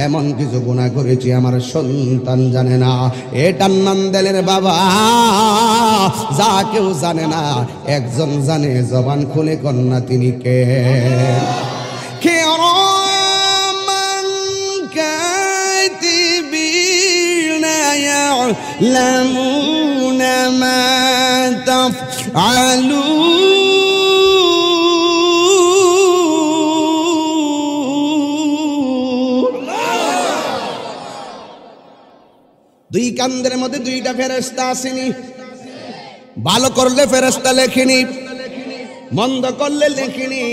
এমন কিছু গুনাহ করেছি আমার সন্তান জানে না। এটার নাম দিলের বাবা, যা কেউ জানে না, একজন জানে, জবান খুলে কন্যা তিনি কে? কিরামান কাতিবিনা ইয়ালামুনা মা তাফআলুন। দুই কান্দের মধ্যে দুইটা ফেরেশতা আসেনি। ভালো করলে ফেরেশতা লেখেনি, মন্দ করলে লেখেনি।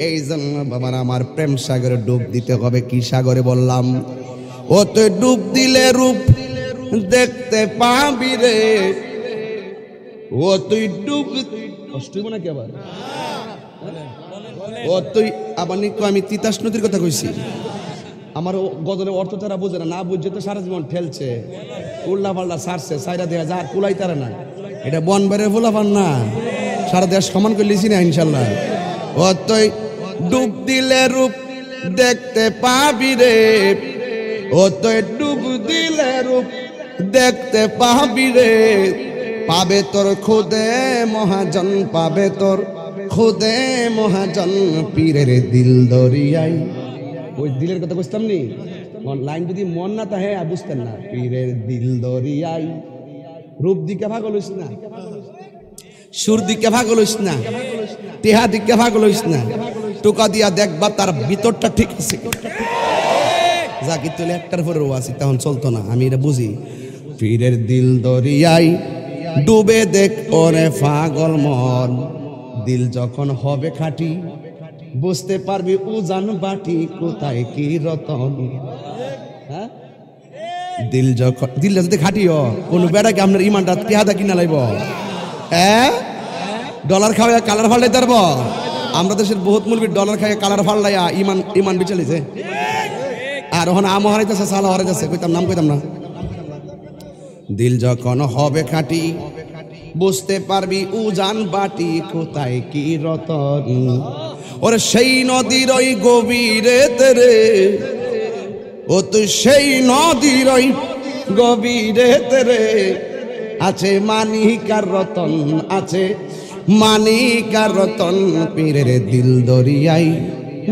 এই জন্য বাবার আমার প্রেম সাগরে ডুব দিতে হবে। কি সাগরে বললাম? ও তো ডুব দিলে রূপ দেখতে পাবি রে, ও তুই ডুব কষ্ট হইব নাকি আবার? ও তুই আবার নিকো, আমি তিতাস নদীর কথা কইছি। আমার গজলের অর্থ তারা বোঝে না, না বুঝছে তো সারা জীবন ঠেলছে, উল্লা পাল্লা সারছে, সাইরা দেয়া যা কুলাই তারা না। এটা বনবারের ফোলাফান না, সারা দেশ সমান করে লিছি না ইনশাল্লাহ। ও তুই ডুব দিলে রূপ দেখতে পাবি রে, ও তুই ডুব দিলে রূপ দেখতে পাবি রে, পাবে তোর খুদে মহাজন, পাবে তোর খুদে মহাজন, পীরের দিল দরিয়াই। ওই দিলের কথা বুঝতাম নি, লাইন যদি মন না তাহে বুঝতেন না। পীরের দিল দরিয়াই, রূপ দিকে ভাগ হইস না, সুর দিকে ভাগ হইস না, টেহা দিকে ভাগ হইস না, টোকা দিয়া দেখবা তার ভিতরটা ঠিক আছে। যা কি তুলে একটার পরে আছি তখন চলতো না, আমি এটা বুঝি। পীরের দিল দরিয়াই ডুবে দেখ ওরে পাগল মন, দিল যখন হবে খাঁটি বুঝতে পারবি উজান বাটি কোথায় কি রতন। হ্যাঁ, দিল যখন, দিলটা যদি খাটিও কোন বেড়াকে আপনার ইমানটা পেহাদা কিনা লাইব, ডলার খাওয়া কালার ফাল্লাই তারব। আমরা দেশের বহুত মুরগির ডলার খাইয়া কালার ফাল্লাইয়া ইমান ইমান বিচালিছে। আর ওখানে আমো হারাইতেছে, সালা হারাইতেছে, কইতাম নাম কইতাম না। দিল যখন হবে খাঁটি বুঝতে পারবি উজান বাটি কোথায় কি রতন। ওরে সেই নদীর ওই গভীরে তেরে, ও তুই সেই নদীর ওই গভীরে তেরে, আছে মানিকার রতন, আছে মানিকার রতন। পীরের দিল দরিয়াই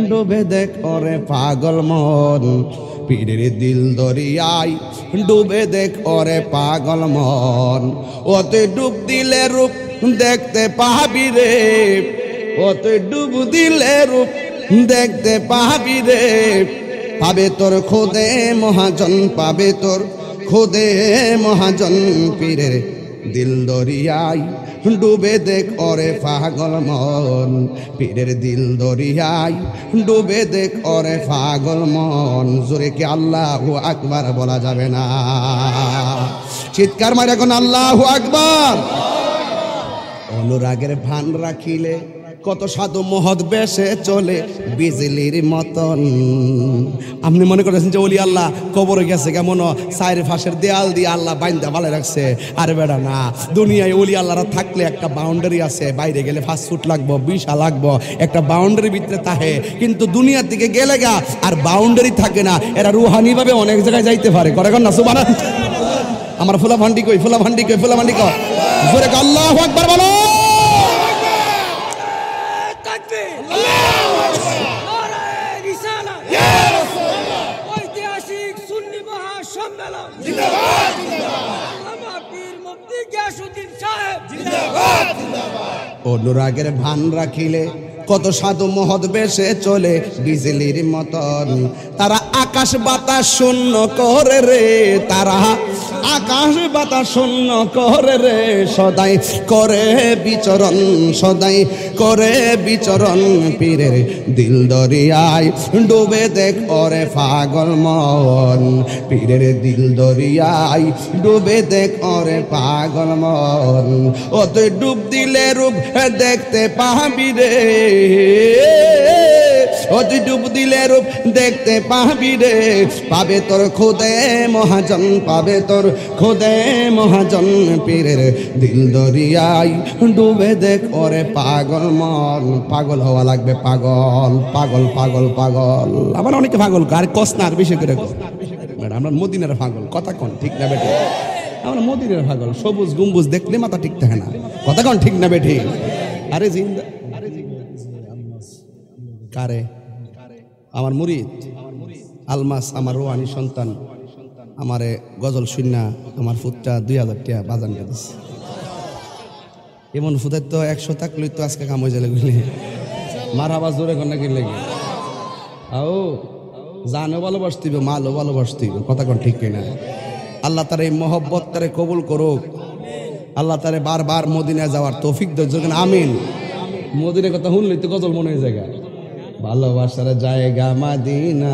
ডুবে দেখ ওরে পাগল মন, পীরের দিল দরিয়াই ডুবে দেখ ওরে পাগল মন। ওতে ডুব দিলে রূপ দেখতে পাবি রে, ওতে ডুব দিলে রূপ দেখতে পাবি রে, পাবে তোর খুদে মহাজন, পাবে তোর খুদে মহাজন। পীরের দিল দরিয়াই ডুবে দেখ ওরে পাগল মন, পীরের দিল দরিয়াই ডুবে দেখ ওরে পাগল মন। জোরে কি আল্লাহু আকবার বলা যাবে না? চিৎকার মারে এখন আল্লাহু আকবার। অনুরাগের ভান রাখিলে কত সাধু মহৎ বেশে চলে বিজলির মতন। আপনি মনে করেছেন যে ওলি আল্লাহ কবরে গেছে কেমন চায়ের ফাঁসের দেয়াল দিয়ে আল্লাহ বাইন্দা ভালো রাখছে? আরে বেটা না, দুনিয়ায় ওলি আল্লাহরা থাকলে একটা বাউন্ডারি আছে, বাইরে গেলে 5 ফুট লাগবো, 20 লাগবো, একটা বাউন্ডারি ভিতরে থাকে। কিন্তু দুনিয়ার দিকে গেলে গা আর বাউন্ডারি থাকে না, এরা রুহানি ভাবে অনেক জায়গায় যাইতে পারে। করে না সুবহানাল্লাহ। আমার ফুলা ভান্ডি কই, ফুলা ভান্ডি কই, ফুলা ভান্ডি কই, জোরে আল্লাহু আকবার বলো। ঐতিহাসিক সুন্নি মহাসম্মেলন পীর মুফতি গিয়াসউদ্দিন সাহেব অনুরাগের ভান রাখিলে কত সাধু মহৎ বেশে চলে বিজলির মতন। তারা আকাশ বাতাস শূন্য করে রে, তারা আকাশ বাতাস শূন্য করে রে, সদাই করে বিচরণ, সদাই করে বিচরণ। পীরের দিল দরিয়ায় ডুবে দেখ ওরে পাগল মন, পীরের দিল দরিয়ায় ডুবে দেখ ওরে পাগল মন। ও তুই ডুব দিলে রূপ দেখতে পাবি রে, ও তুই ডুব দিলে রূপ দেখতে পাবি রে। পাবে তোর খোদে মহাজন, পাবে তোর খোদে মহাজন। পীরের দিল দরিয়ায় ডুবে দেখ ওরে পাগল মন। পাগল হওয়া লাগবে, পাগল পাগল পাগল পাগল। আবার অনেকে পাগল আর কসনার বেশি করে আমরা মদিনার পাগল। কথা কোন ঠিক না বেটে? আমরা মদিনার পাগল, সবুজ গম্বুজ দেখলে মাথা ঠিক থাকে না। কথা কোন ঠিক না বেঠি? আরে জিন্দা কারে আমার মুরিদ আলমাস, আমার রোহানি সন্তান, আমারে গজল শুননা আমার ফুটটা 2000 টাকা বাজান দিচ্ছে। এমন ফুটের তো 100 থাকলেই তো আজকে কাম হয়ে যাবে বুঝলি। মার আবার জোরে কন্যা কিনলে কি আও জানো ভালোবাসতে হবে, মালও ভালোবাসতে হবে। কথা কোন ঠিক কিনা? আল্লাহ তার এই মহব্বত তারে কবুল করুক। আল্লাহ তারে বারবার মদিনা যাওয়ার তৌফিক দেন, আমিন। মদিনার কথা শুনলেই তো গজল মনে হয়ে যায়। ভালোবাসার জায়গা মদিনা,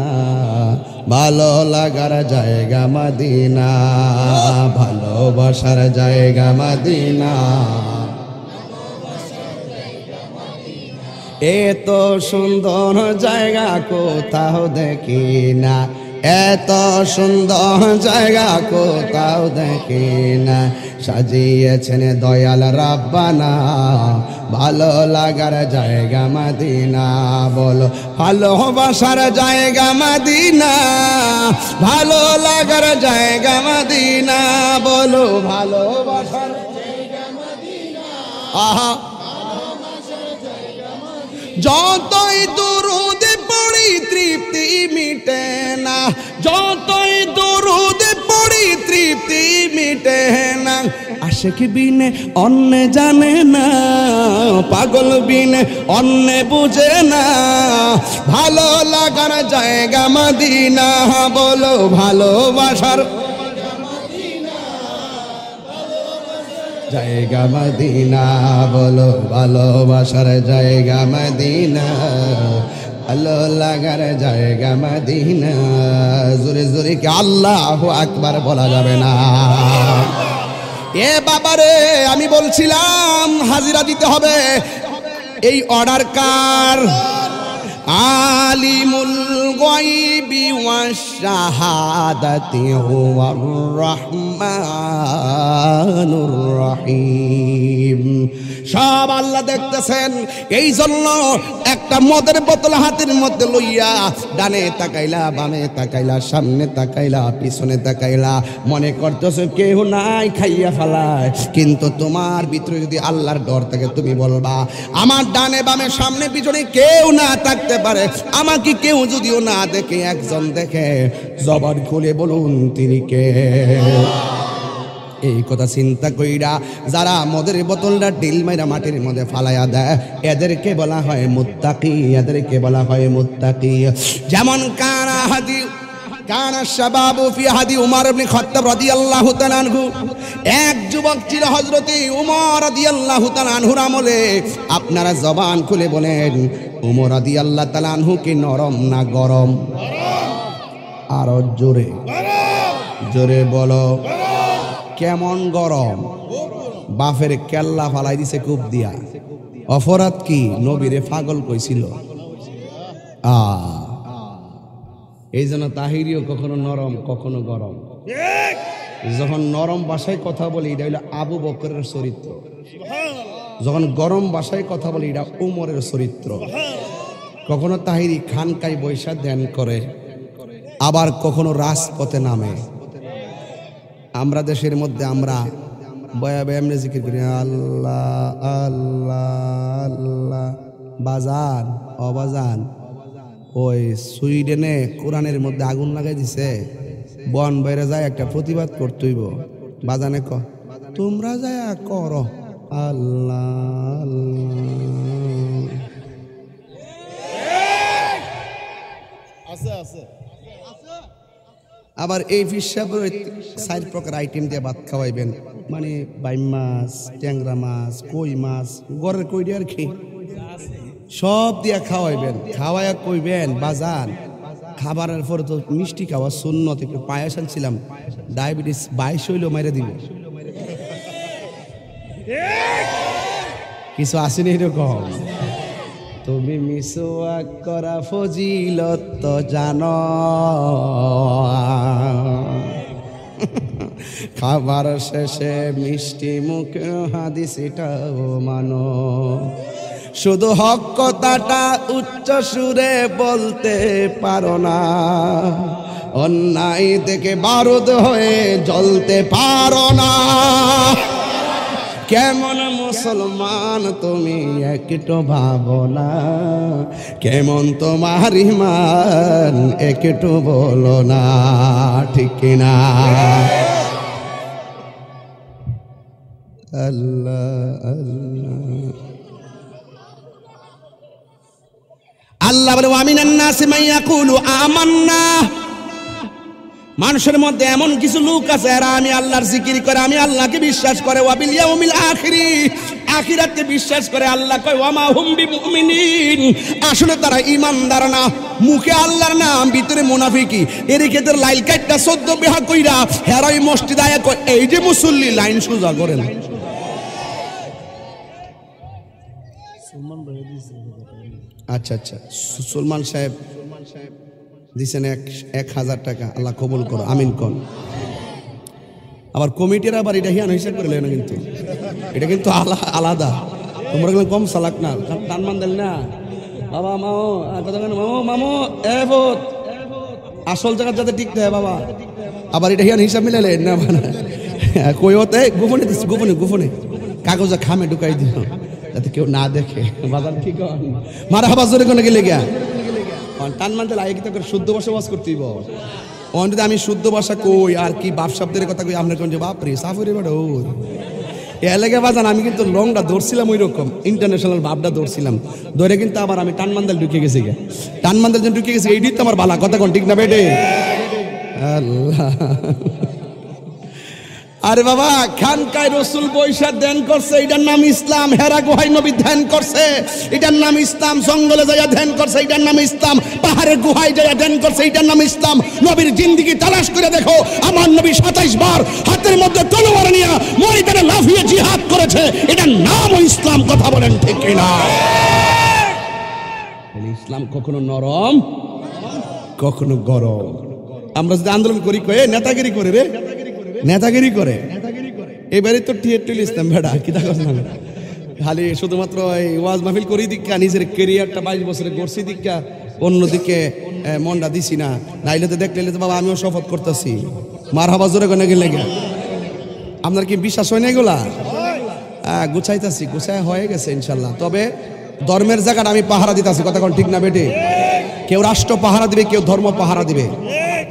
ভালো লাগার জায়গা মদিনা, ভালোবাসার জায়গা মদিনা। এত সুন্দর জায়গা কোথাও দেখি না, এত সুন্দর জায়গা কোথাও দেখি না। সাজিয়েছেন দয়াল রাব্বানা, ভালো লাগার জায়গা মদিনা। বলো ভালোবাসার জায়গা মদিনা, ভালো লাগার জায়গা মদিনা। বলো ভালোবাসার জায়গা মদিনা। আহা যতই দুরুদ পড়ি তৃপ্তি মিটে না, যতই দুরুদ পড়ি তৃপ্তি মিটে না। আশিক বিনে অন্য জানে না, পাগল বিনে অন্য বুঝে না। ভালো লাগার জায়গা মদিনা। বলো ভালোবাসার জায়গা মদিনা। বলো ভালোবাসার জায়গা মদিনা, ভালো লাগার জায়গা মদিনা। জোরে জোরে কি আল্লাহু আকবার বলা যাবে না? এ বাবারে আমি বলছিলাম হাজিরা দিতে হবে। এই অর্ডার কার? আলিমুল গায়বি ওয়াশ শাহাদাতি হুয়ার রহমানুর রহিম। সব আল্লাহ দেখতেছেন। এই জন্য একটা মদের বোতল হাতের মধ্যে লইয়া ডানে তাকাইলা, বামে তাকাইলা, সামনে তাকাইলা, পিছনে তাকাইলা, মনে করতেছো কেউ নাই খাইয়া ফেলায়। কিন্তু তোমার ভিতরে যদি আল্লাহর ডর থাকে তুমি বলবা আমার ডানে বামে সামনে পিছনে কেউ না থাকতে পারে, আমাকে কেউ যদিও না দেখে একজন দেখে, জবান খুলে বলুন তিনি কে? এই কথা চিন্তা কইরা যারা মদের বোতলটা ডিল মাইরা মাটির মধ্যে ফালাইয়া দেয় এদেরকে বলা হয় মুত্তাকি, এদেরকে বলা হয় মুত্তাকি। যেমন কানা শাবাবু ফি হাদি উমর ইবনে খাত্তাব রাদিয়াল্লাহু তাআলা আনহু। এক যুবক ছিল হযরতে উমর রাদিয়াল্লাহু তাআলা আনহুর আমলে। আপনারা জবান খুলে বলেন উমর রাদিয়াল্লাহু তাআলা আনহু কি নরম না গরম? আরো জোরে জোরে বলো। কেমন গরম? বাফের কেল্লা ফালাই দিছে কূপ দিয়া। অপরাধ কি? নবীরে পাগল কইছিল। এই জন্য তাহিরিও কখনো নরম কখনো গরম। যখন নরম ভাষায় কথা বলি এটা হইলো আবু বকরের চরিত্র, যখন গরম ভাষায় কথা বলি এটা উমরের চরিত্র। কখনো তাহিরি খানকায় বৈশা ধ্যান করে, আবার কখনো রাজপথে নামে। আমরা দেশের মধ্যে আমরা বয়া বয়া এমনি জিকির করি, আল্লাহ আল্লাহ আল্লাহ। বাজান অবাজান, ওই সুইডেনে কোরআনের মধ্যে আগুন লাগাই দিছে, বন বাইরে যায় একটা প্রতিবাদ করতেইব। বাজানে ক তোমরা যায় করো আল্লাহ আল্লাহ। আবার এই ফিসাবের 4 প্রকার আইটেম দিয়ে ভাত খাওয়াইবেন, মানে বাইম মাছ, ট্যাংরা মাছ, কই মাছ, গড়ের কই দিয়ে আর কি সব দিয়া খাওয়াইবেন। খাওয়াইয়া কইবেন বাজান খাবারের পরে তো মিষ্টি খাওয়া সুন্নত, একটু পায়েস আনছিলাম, ডায়াবেটিস 22 হইল মাইরে দিব। কিছু আসেনি এরকম? তুমি মিসওয়াক করা ফজিলত তো জানো, খাবার শেষে মিষ্টি মুখে হাদিস এটাও মানো। শুধু হক কথাটা উচ্চ সুরে বলতে পারো না, অন্যায় থেকে বারুদ হয়ে জ্বলতে পারো না। কেমন মুসলমান তুমি একটু ভাবো না, কেমন তোমার ঈমান একটু বলো না, ঠিক কিনা? আল্লাহ আল্লাহ আল্লাহ বলে ওয়ামিনান নাসি মান ইয়াকুলু আমান্না। মানুষের মধ্যে এমন কিছু লোক আছে এরা আমি আল্লাহর জিকির করে, আমি আল্লাহকে বিশ্বাস করে, ওয়া বিল ইয়াউমিল আখিরি, আখিরাতকে বিশ্বাস করে। আল্লাহ কয় ওয়া মা হুম বিমুমিনিন, আসলে তারা ঈমানদার না। মুখে আল্লাহর নাম, ভিতরে মুনাফিকি। এর ক্ষেত্রে লাইল কাটটা 14 বিহা কইরা হেরাই মসজিদ আয়া কয় এই যে মুসল্লি লাইন সোজা করেন। আচ্ছা আচ্ছা, সুলমান সাহেব দিছেন 1000 টাকা, আল্লাহ কবুল করো, আমিন কন। আবার কমিটির আবার এটা হিয়ান হিসাব করে লেন, কিন্তু এটা কিন্তু আলাদা। তোমরা কম চালাক না, টান মান দিল না বাবা। মামো কথা মামো মামো এ বোধ আসল জায়গা যাতে টিকতে হয় বাবা। আবার এটা হিয়ান হিসাব মিলালে না কইতে গোপনে দিচ্ছি, গোপনে গোপনে কাগজে খামে ঢুকাই দিল যাতে কেউ না দেখে। বাজার কি কন মারা হবা জোরে কোনে গেলে গিয়া টান মানতে লাগে কি তোকে শুদ্ধ ভাষা বাস করতেইব। অন্যদিকে আমি শুদ্ধ ভাষা কই আর কি বাপ শব্দের কথা কই, আপনার কোন যে বাপরে সাফরে বাড়ো এ লেগে বাজান। আমি কিন্তু লংটা ধরছিলাম ওই রকম ইন্টারন্যাশনাল ভাবটা ধরছিলাম, ধরে কিন্তু আবার আমি টান মান্দাল ঢুকে গেছি গে, টান মান্দাল যেন ঢুকে গেছি। এইটাই তো আমার বালা কথা কোন, ঠিক না বেটে? আল্লাহ আরে বাবা, খানকায় রসুল বৈশা ধ্যান করছে, এটার নাম ইসলাম। হেরা গুহায় নবী ধ্যান করছে, এটার নাম ইসলাম। জঙ্গলে যাইয়া ধ্যান করছে, এটার নাম ইসলাম। পাহাড়ের গুহায় যাইয়া ধ্যান করছে, এটার নাম ইসলাম। নবীর জিন্দেগি তালাশ করে দেখো, আমার নবী 27 বার হাতের মধ্যে তলোয়ার নিয়ে ময়দানে লাফিয়ে জিহাদ করেছে, এটার নাম ইসলাম। কথা বলেন ঠিক কিনা? ইসলাম কখনো নরম কখনো গরম। আমরা যদি আন্দোলন করি কয়ে নেতাগিরি করে রে, নেতাগিরি করে। এবারে তো টিএটুল ইসলাম ভেড়া কি দেখো না, খালি শুধুমাত্র এই ওয়াজ মাহফিল করি দীক্ষা, নিজের কেরিয়ারটা 22 বছরে গড়ছি দীক্ষা, অন্যদিকে মনটা দিছি না। নাইলে তো দেখলে তো বাবা আমিও শপথ করতেছি, মার হাবা জোরে কোনে গেলে গে। আপনার কি বিশ্বাস হয় না এগুলা? গুছাইতেছি, গুছাই হয়ে গেছে ইনশাল্লাহ। তবে ধর্মের জায়গাটা আমি পাহারা দিতেছি, কথা কোন ঠিক না বেটে? কেউ রাষ্ট্র পাহারা দিবে, কেউ ধর্ম পাহারা দিবে।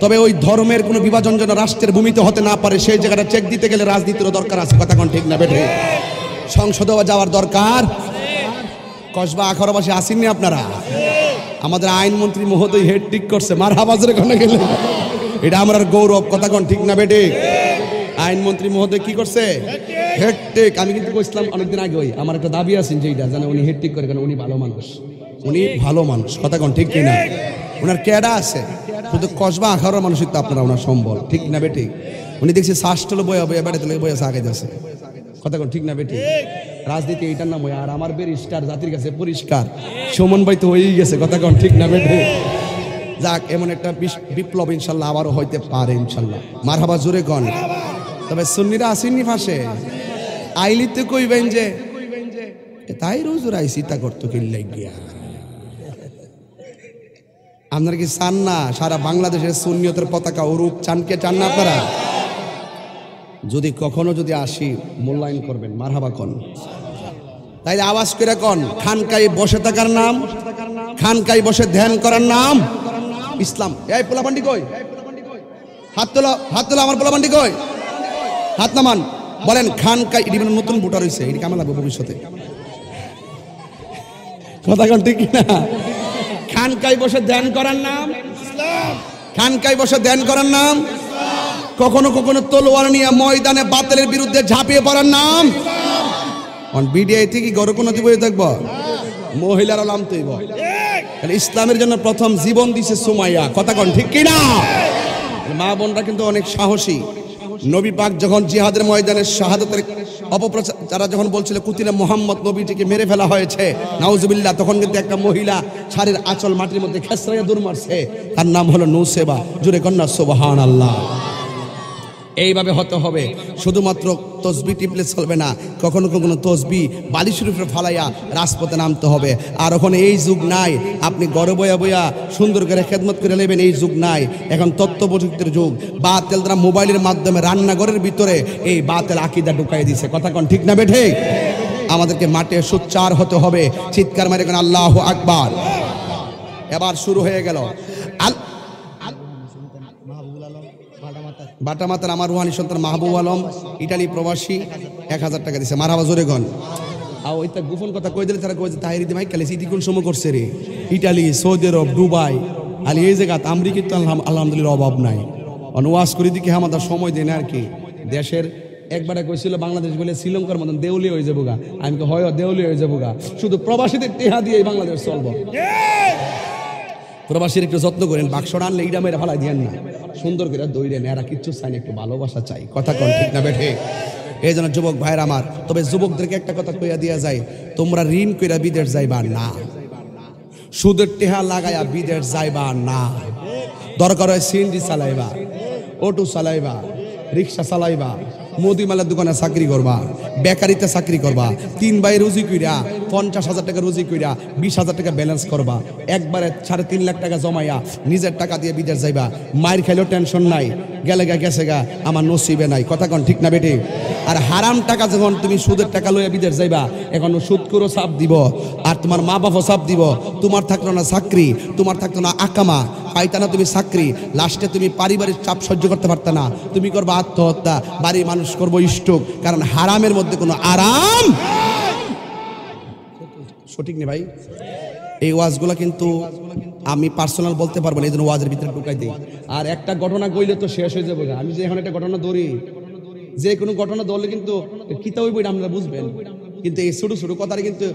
তবে ওই ধর্মের কোনো বিভাজন যেন রাষ্ট্রের ভূমিতে হতে না পারে, সেই জায়গাটা চেক দিতে গেলে রাজনীতিরও দরকার আছে, কথা কোন ঠিক না বেটে? সংসদেও যাওয়ার দরকার। কসবা আখড়াবাসী আসেননি আপনারা? আমাদের আইনমন্ত্রী মহোদয় হেড ঠিক করছে, মার হাবাজরে কোনে গেলে, এটা আমার গৌরব, কথা কোন ঠিক না বেটে? আইনমন্ত্রী মহোদয় কি করছে? হেড টেক। আমি কিন্তু কইছিলাম অনেকদিন আগে, ওই আমার একটা দাবি আছে যে এটা জানে উনি হেড টেক করে, কারণ উনি ভালো মানুষ, উনি ভালো মানুষ, কথা কোন ঠিক কিনা? ওনার ক্যাডা আছে, শুধু কসবা আখাড়ার মানুষই তো আপনারা ওনার সম্বল, ঠিক না বেটি? উনি দেখছি শ্বাসটলো বয়া বয়া বেড়াতে বয়া আগে যাচ্ছে, কথা কোন ঠিক না বেটি? রাজনীতি এইটার নাম হয়, আর আমার ব্যারিস্টার জাতির কাছে পরিষ্কার, সুমন ভাই তো হয়েই গেছে। কথা কোন ঠিক না বেটি? যাক, এমন একটা বিপ্লব ইনশাল্লাহ আবারও হইতে পারে ইনশাল্লাহ। মারহাবা জোরে কোন। তবে সুন্নিরা আসেননি ফাঁসে, আইলিতে কইবেন যে তাই রোজ রাইসি তা করতো কিল্লাই গিয়া। আপনারা কি চান না সারা বাংলাদেশের সুন্নিয়তের পতাকা উড়ুক? চান কে চান না আপনারা? যদি কখনো যদি আসি মূল্যায়ন করবেন, মারহাবা কোন। তাইলে আওয়াজ করে কোন, খানকায় বসে থাকার নাম, খানকায় বসে ধ্যান করার নাম ইসলাম। এই পোলাপান্ডি কই? হাত তোলা, হাত তোলা। আমার পোলাপান্ডি কই? হাত নামান। বলেন খানকায়, এটি মানে নতুন ভোটার হয়েছে, এটি কেমন লাগবে ভবিষ্যতে? কথা কোন ঠিক না? খানকায় বসে ধ্যান করার নাম ইসলাম। খানকায় বসে ধ্যান করার নাম, কখনো কখনো তলোয়ার নিয়ে ময়দানে বাতিলের বিরুদ্ধে ঝাঁপিয়ে পড়ার নাম ইসলাম। বিডিআই থেকে গড় কোনো দিব থাকবো, মহিলারা নাম তৈব। ইসলামের জন্য প্রথম জীবন দিছে সুমাইয়া। কথা কোন ঠিক কিনা? মা বোনরা কিন্তু অনেক সাহসী। নবী পাক যখন জিহাদের ময়দানে শাহাদাতের অপপ্রচার, যারা যখন বলছিল কুতিলা মুহাম্মদ, নবীটিকে মেরে ফেলা হয়েছে, নাউজুবিল্লাহ, তখন কিন্তু একটা মহিলা শাড়ির আঁচল মাটির মধ্যে খেসরাইয়া দূর মারছে, তার নাম হলো নূসেবা। জোরে কন্যা সুবহানাল্লাহ। এইভাবে হতে হবে। শুধুমাত্র তসবি টিপলে চলবে না, কখনো কখনো তসবি বালিশের উপরে ফালাইয়া রাজপথে নামতে হবে। আর ওখানে এই যুগ নাই আপনি ঘরে বয়া বয়া সুন্দর করে খেদমত করে নেবেন, এই যুগ নাই। এখন তথ্য প্রযুক্তির যুগ। বাতেল দ্বারা মোবাইলের মাধ্যমে রান্নাঘরের ভিতরে এই বাতেল আকিদা ঢুকাই দিছে। কথা কোন ঠিক না বেঠে? আমাদেরকে মাঠে সোচ্চার হতে হবে। চিৎকার মারে কোন আল্লাহু আকবার। এবার শুরু হয়ে গেল। বাটা মাতার আমার রুহানি সন্তান মাহবুব আলম, ইটালি প্রবাসী, 1000 টাকা দিছে। মারহাবা জোরে গন। আর ওইটা গোপন কথা কই দিলে তারা কই যে তাহিরি দি ভাই কালে সিটি কোন সময় করছে রে, ইটালি, সৌদি আরব, দুবাই, আলি এই জায়গা আমেরিকা তো আলহামদুলিল্লাহ অভাব নাই। অনুবাস করে দিকে আমাদের সময় দেয় না আর কি। দেশের একবারে কইছিল বাংলাদেশ বলে শ্রীলঙ্কার মতন দেউলি হয়ে যাবো গা। আমি তো হয় দেউলি হয়ে যাবো গা, শুধু প্রবাসীদের টেহা দিয়ে বাংলাদেশ চলবো। প্রবাসীর একটু যত্ন করেন, বাক্সটা আনলে ইটা মেরে ফালাই দিয়েন না, সুন্দর করে দৌড়েন। এরা কিচ্ছু চাই না, একটু ভালোবাসা চাই। কথা কোন ঠিক না বেঠে? এই জন্য যুবক ভাইয়ের আমার, তবে যুবকদেরকে একটা কথা কইয়া দিয়া যায়, তোমরা ঋণ কইরা বিদেশ যাইবা না, সুদের টেহা লাগাইয়া বিদেশ যাইবা না। দরকার হয় সিএনজি চালাইবা, অটো চালাইবা, রিক্সা চালাইবা, মুদিমালের দোকানে চাকরি করবা, বেকারিতে চাকরি করবা, 3 ভাই রুজি কইরা 50,000 টাকা রুজি কইরা 20,000 টাকা ব্যালেন্স করবা, একবারে 3.5 লাখ টাকা জমাইয়া নিজের টাকা দিয়ে বিদেশ যাইবা। মায়ের খাইলেও টেনশন নাই, গেলে গা গেছে গা, আমার নসিবে নাই। কথা কোন ঠিক না বেটি? আর হারাম টাকা যখন তুমি সুদের টাকা লইয়া বিদেশ যাইবা, এখন সুদ করো চাপ দিব, আর তোমার মা বাবা চাপ দিব। তোমার থাকলো না চাকরি, তোমার থাকতো না আকামা, পাইতা না তুমি চাকরি, লাস্টে তুমি পারিবারিক চাপ সহ্য করতে পারতা না, তুমি করবা আত্মহত্যা, বাড়ি মানুষ করবো স্ট্রোক। কারণ হারামের মধ্যে কোনো আরাম সঠিক নেই ভাই। এই ওয়াজগুলা কিন্তু আমি পার্সোনাল বলতে পারবো না, এই জন্য ওয়াজের ভিতরে ঢুকাই দিই। আর একটা ঘটনা গইলে তো শেষ হয়ে যাবে। আমি যে এখন একটা ঘটনা ধরি, যে কোনো ঘটনা ধরলে কিন্তু কিতা হইব এটা আপনারা বুঝবেন, কিন্তু এই ছোট ছোট কথাটা কিন্তু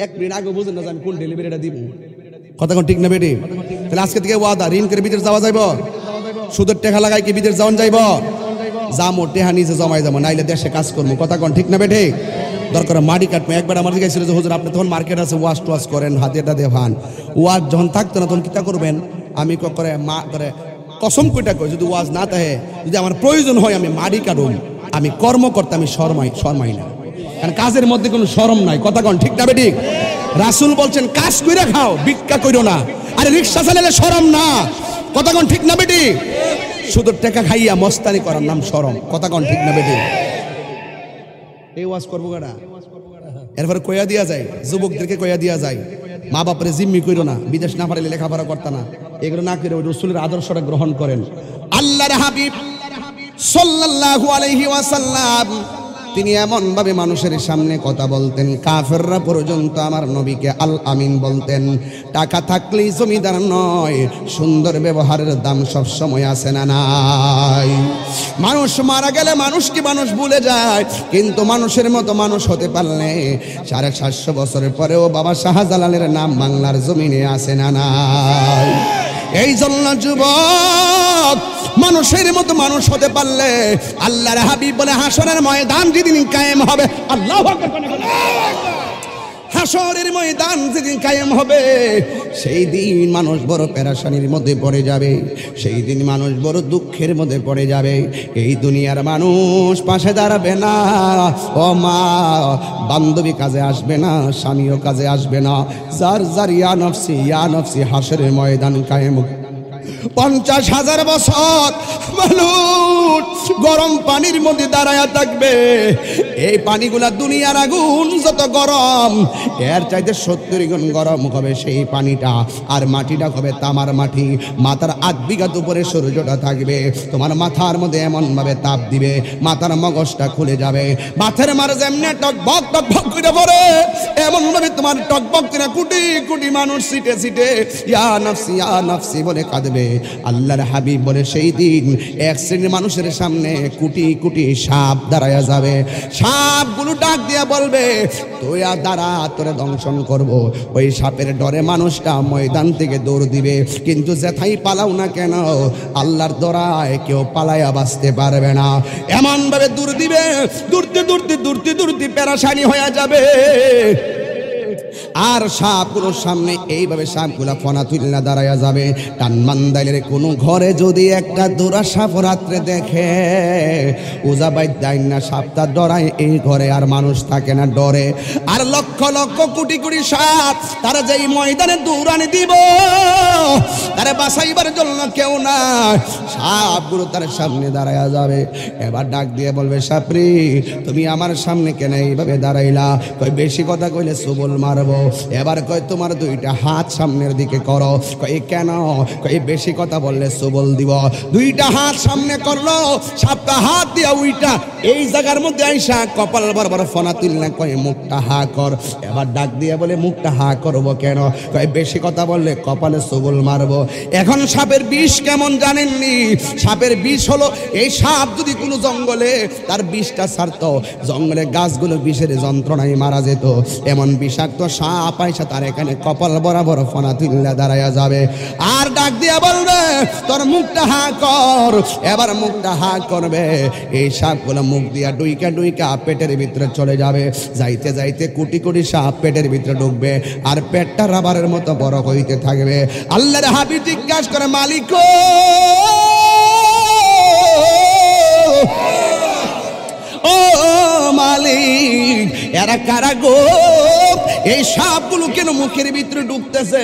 1 মিনিট আগে বুঝেন না যে আমি কোন ডেলিভারিটা দিব। কথা কোন ঠিক না বেটি? তাহলে আজকে থেকে ওয়াদা, ঋণ করে বিদেশ যাওয়া যাইব, সুদের টাকা লাগাই কি বিদেশ যাওয়ান যাইব? যামো, টেহা নিজে জমাই যাবো, নাইলে দেশে কাজ করবো। কথা কোন ঠিক না বেটি? দরকার মাটি কাটবো। একবার আমার দিকে ছিল যে হুজুর আপনি তখন মার্কেট আছে, ওয়াশ টোয়াশ করেন, হাতেটা দিয়ে ভান। ওয়াজ যখন থাকতো না তখন কিতা করবেন? আমি করে মা করে কসম কইটা কই, যদি ওয়াজ না থাকে, যদি আমার প্রয়োজন হয় আমি মাটি কাটুম, আমি কর্ম করতে আমি শরমাই না, কারণ কাজের মধ্যে কোনো শরম নাই। কথা কোন ঠিক না বেটি? রাসূল বলছেন কাজ কইরা খাও, ভিক্ষা কইরো না। আরে রিকশা চালালে শরম না। কথা কোন ঠিক না বেটি? শুধু টাকা খাইয়া মস্তানি করার নাম শরম। কথা কোন ঠিক না বেটি? এই ওয়াজ করবো গাড়া, এরপরে কইয়া দিয়া যায়, যুবকদেরকে কইয়া দিয়া যায়, মা বাপরে জিম্মি কইরো না, বিদেশ না পারলে লেখাপড়া করতা না, এগুলো না করে রাসূলের আদর্শটা গ্রহণ করেন। আল্লাহর হাবিব সাল্লাল্লাহু আলাইহি ওয়াসাল্লাম তিনি এমন ভাবে মানুষের সামনে কথা বলতেন, কাফেররা পর্যন্ত আমার নবীকে আল আমিন বলতেন। টাকা থাকলেই জমিদার নয়, সুন্দর ব্যবহারের দাম সব সময় আছে না নাই? মানুষ মারা গেলে মানুষ কি মানুষ ভুলে যায়, কিন্তু মানুষের মতো মানুষ হতে পারলে 750 বছরের পরেও বাবা শাহজালালের নাম বাংলার জমিনে আছে না নাই? এই জন্য যুবক, মানুষের মতো মানুষ হতে পারলে আল্লাহর হাবিব বলে হাসরের ময়দান যেদিন কায়েম হবে, আল্লাহু আকবার, হাসরের ময়দান যেদিন কায়েম হবে সেই দিন মানুষ বড় পেরেশানির মধ্যে পড়ে যাবে, সেই দিন মানুষ বড় দুঃখের মধ্যে পড়ে যাবে। এই দুনিয়ার মানুষ পাশে দাঁড়াবে না, ও মা বান্ধবী কাজে আসবে না, স্বামীও কাজে আসবে না। যার যার ইয়া নফসি হাসরের ময়দান কায়েম। 50,000 বছর মানুষ গরম পানির মধ্যে দাঁড়ায়া থাকবে। এই পানিগুলা দুনিয়ার আগুন যত গরম, এর চাইতে 70 গুণ গরম হবে সেই পানিটা। আর মাটিটা হবে তামার মাটি। মাথার 8 বিঘা উপরে সূর্যটা থাকবে, তোমার মাথার মধ্যে এমন ভাবে তাপ দিবে মাথার মগজটা খুলে যাবে। মাথার মার যেমনি টকবক টকবক করে পড়ে, এমন ভাবে তোমার টকবক করে কোটি কোটি মানুষ সিটে সিটে ইয়া নফসি বলে কাঁদবে। আল্লাহর হাবিব বলে সেই দিন এক শ্রেণীর মানুষের সামনে কোটি কোটি সাপ দাঁড়ায়া যাবে। সাপগুলো ডাক দিয়া বলবে, তুই আর দাঁড়া, তোরে দংশন করব। ওই সাপের ডরে মানুষটা ময়দান থেকে দৌড় দিবে, কিন্তু যেথাই পালাও না কেন আল্লাহর দরায় কেউ পালাইয়া বাঁচতে পারবে না। এমন ভাবে দৌড় দিবে, দূরতে পেরেশানি হয়ে যাবে। আর সাপগুলোর সামনে এইভাবে সাপগুলা ফনা তুলনা দাঁড়ায়া যাবে। টানমান্দাইলের কোনো ঘরে যদি একটা দোরা সাপ রাত্রে দেখে, উজাবাই দেয় না, সাপটা ডরায়, এই ঘরে আর মানুষ থাকে না, ডরে। আর লক্ষ লক্ষ কোটি কোটি সাপ তারা যেই ময়দানে দৌড়ানি দিব, তারা বাঁচাইবার জন্য কেউ না, সাপগুলো তার সামনে দাঁড়ায়া যাবে। এবার ডাক দিয়ে বলবে, সাপরি তুমি আমার সামনে কেন এইভাবে দাঁড়াইলা? কই বেশি কথা কইলে সবল মারবো। এবার কয় তোমার 2টা হাত সামনের দিকে করো। কই কেন? কই বেশি কথা বললে সবল দিব। 2টা হাত সামনে করলো, সাপটা হাত দিয়া উইটা এই জায়গার মধ্যে আইসা কপাল বরাবর ফনা তুলনা, কয় মুখটা হা কর। এবার ডাক দিয়ে বলে, মুখটা হা করবো কেন? কয় বেশি কথা বললে কপালে সবল মারবো। এখন সাপের বিষ কেমন জানেননি? সাপের বিষ হলো, এই সাপ যদি কোনো জঙ্গলে তার বিষটা ছাড়তো, জঙ্গলে গাছগুলো বিষের যন্ত্রণায় মারা যেত। এমন বিষাক্ত সাপ আইসা তার এখানে কপাল বরাবর ফনা তুললা দাঁড়ায়া যাবে। আর ডাক দিয়া বলবে, তোর মুখটা হা কর। এবার মুখটা হা করবে, এই সাপগুলো মুখ দিয়া ডুইকা পেটের ভিতরে চলে যাবে। যাইতে যাইতে কোটি কোটি সাপ পেটের ভিতরে ঢুকবে, আর পেটটা রাবারের মতো বড় হইতে থাকবে। আল্লাহর হাবিব জিজ্ঞাসা করে, মালিক ও মালিক, এরা কারা গো? এই সাপগুলো কেন মুখের ভিতরে ঢুকতেছে?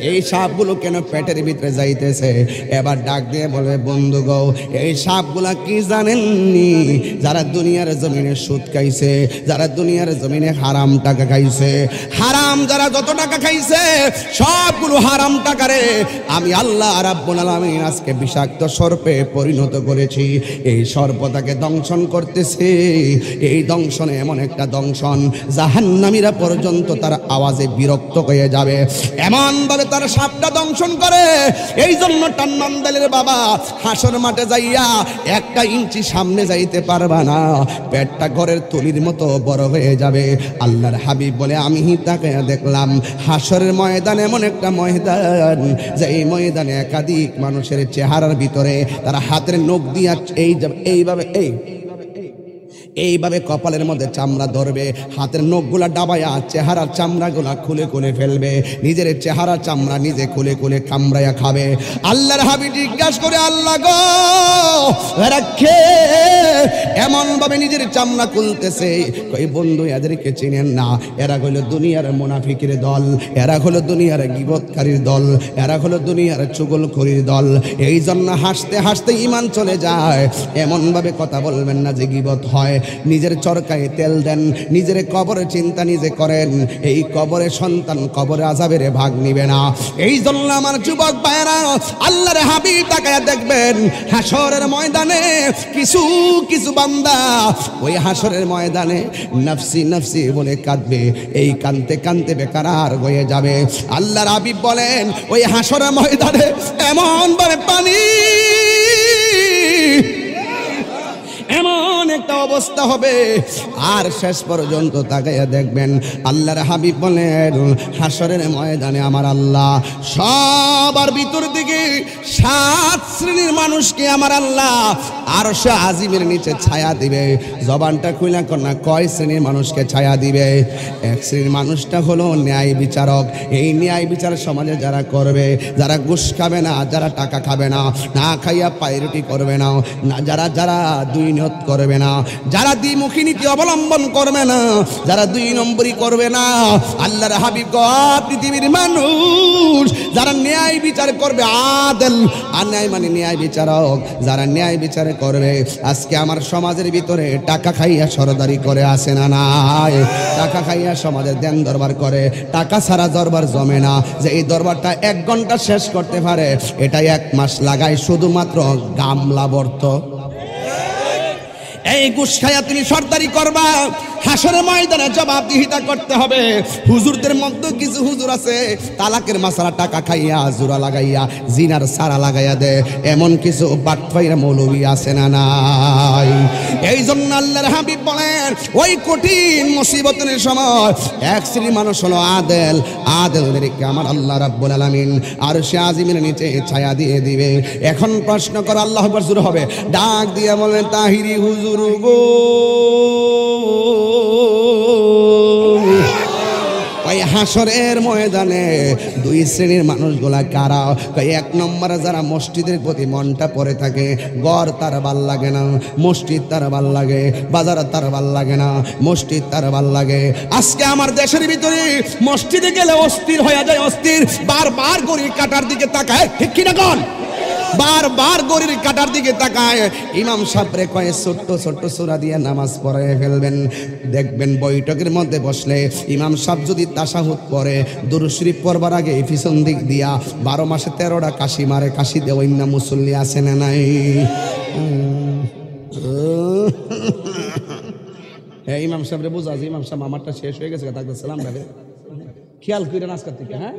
এই সাপগুলো কেন পেটের ভিতরে যাইতেছে? এবার ডাক দিয়ে বলবে, বন্ধু গো, এই সাপগুলা কি জানেননি? যারা দুনিয়ার জমিনে সুদ খাইছে, যারা দুনিয়ার জমিনে হারাম টাকা খাইছে, হারাম যারা যত টাকা খাইছে সবগুলো হারাম টাকারে আমি আল্লাহ রাব্বুল আলামিন আজকে বিষাক্ত সর্পে পরিণত করেছি। এই সর্পটাকে দংশন করতেছে। এই দংশনে এমন একটা দংশন, জাহান্নামীরা পর্যন্ত তার আওয়াজে বিরক্ত হয়ে যাবে, এমন ভাবে তার সাপটা দংশন করে। এই জন্য টানমান্দালের বাবা হাসর মাঠে যাইয়া 1 ইঞ্চি সামনে যাইতে পারবা না, পেটটা ঘরের তুলির মতো বড় হয়ে যাবে। আল্লাহর হাবিব বলে, আমি তাকে দেখলাম হাসরের ময়দান এমন একটা ময়দান, যে এই ময়দানে একাধিক মানুষের চেহারার ভিতরে তারা হাতের নখ দিয়া এইভাবে কপালের মধ্যে চামড়া ধরবে, হাতের নখগুলা ডাবায়া চেহারার চামড়াগুলা খুলে খুলে ফেলবে, নিজের চেহারা চামড়া নিজে খুলে খুলে কামড়ায়া খাবে। আল্লাহর হাবিব জিজ্ঞাসা করে, আল্লাহ গো রাখে এমন ভাবে নিজের চামড়া খুলতেছে। কই বন্ধু, এদেরকে চিনেন না? এরা হলো দুনিয়ার মুনাফিকের দল, এরা হলো দুনিয়ার গীবতকারীর দল, এরা হলো দুনিয়ার চুগলখড়ির দল। এই জন্য হাসতে হাসতে ঈমান চলে যায়। এমন ভাবে কথা বলবেন না যে গীবত হয়। নিজের চরকায় তেল দেন, নিজের কবরের চিন্তা নিজে করেন। এই কবরে সন্তান কবরে আযাবের ভাগ নিবে না। এই জন্য আমার যুবক ভাইরা, আল্লাহর হাবিব তাকায়া দেখবেন হাসরের ময়দানে কিছু কিছু বান্দা ওই হাসরের ময়দানে নফসি নফসি বলে কাঁদবে। এই কাঁদতে কাঁদতে বেকারার হয়ে যাবে। আল্লাহর হাবিব বলেন, ওই হাসরের ময়দানে এমন ভাবে পানি, এমন একটা অবস্থা হবে। আর শেষ পর্যন্ত তাকাইয়া দেখবেন আল্লাহর হাবিব বলেন হাসরের ময়দানে আমার আল্লাহ সবার ভিতর দিকে 7 শ্রেণীর মানুষকে আমার আল্লাহ আরশে আজিমের নিচে ছায়া দিবে। জবানটা খুইলা কন্যা কয় শ্রেণীর মানুষকে ছায়া দিবে? এক শ্রেণীর মানুষটা হলো ন্যায় বিচারক। এই ন্যায় বিচার সমাজে যারা করবে, যারা ঘুষ খাবে না, যারা টাকা খাবে না, না খাইয়া পায়রুটি করবে না, যারা যারা দুই নিয়ত করবে না, যারা দ্বিমুখী নীতি অবলম্বন করবে না, যারা 2 নম্বরই করবে না, আল্লাহর হাবিব পৃথিবীর মানুষ যারা ন্যায় বিচার করবে, আদেল আর ন্যায় মানে ন্যায় বিচারক, যারা ন্যায় বিচার করবে। আজকে আমার সমাজের ভিতরে টাকা খাইয়া সরদারি করে আসে না নাই? টাকা খাইয়া সমাজে দেন দরবার করে, টাকা ছাড়া দরবার জমে না। যে এই দরবারটা 1 ঘন্টা শেষ করতে পারে, এটা 1 মাস লাগায় শুধুমাত্র গামলা বর্ত। এই ঘুষ খাইয়া তুমি সরদারি করবা, হাসরের ময়দানে জবাবদিহিতা করতে হবে। হুজুরদের মধ্যে কিছু হুজুর আছে তালাকের মাসালা টাকা খাইয়া জোড়া লাগাইয়া জিনার সারা লাগাইয়া দে, এমন কিছু বাটফাইরা মৌলবী আছে না নাই? এই জন্য আল্লাহর হাবিব বলেন ওই কঠিন মুসিবতের সময় 1 শ্রেণীর মানুষ হলো আদেল। আদেলদেরকে আমার আল্লাহ রাব্বুল আলামিন আরশে আজিমের নিচে ছায়া দিয়ে দিবে। এখন প্রশ্ন করো, আল্লাহু আকবার জোরে হবে, ডাক দিয়ে বলেন তাহিরি হুজুর গো, ওই হাসরের ময়দানে 2 শ্রেণীর মানুষগুলা কারা? 1 নম্বরে যারা মসজিদের প্রতি মনটা পড়ে থাকে, ঘর তার ভাল লাগে না, মসজিদ তার ভাল লাগে, বাজার তার ভাল লাগে না, মসজিদ তার ভাল লাগে। আজকে আমার দেশের ভিতরে মসজিদে গেলে অস্থির হয়ে যায়, অস্থির, বারবার গড়ির কাটার দিকে তাকায়, ঠিক কিনা কোন? বারবার গড়ির কাটার দিকে তাকায়। ইমাম সাহেবরে কয়ে ছোট্ট ছোট্ট সূরা দিয়ে নামাজ পড়ায় ফেলবেন। দেখবেন বৈঠকের মধ্যে বসলে ইমাম সাহেব যদি তাশাহুদ পড়ে, দুরূদ শরীফ পড়বার আগে পিছন দিক দিয়া 12 মাসে 13টা কাশি মারে। কাশি দেওয়া ইন্না মুসল্লি আছে না নাই? ইমাম সাহেবরে বুঝা যে ইমাম সাহেব আমারটা শেষ হয়ে গেছে, তাকে সালাম রাখে। খেয়াল করেন আজকাল থেকে, হ্যাঁ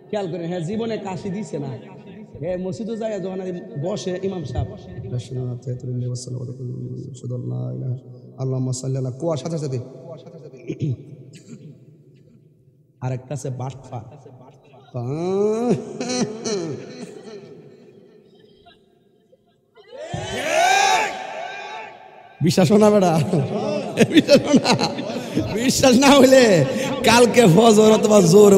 খেয়াল করেন। হ্যাঁ জীবনে কাশি দিছে না, মসজিদে যায় যখন বসে ইমাম সাহেব কুয়ার সাথে সাথে আরেকটা আছে বাটফা। বিশ্বাস না বেড়া, বিশ্বাস না হইলে কালকে ফজর অথবা জোর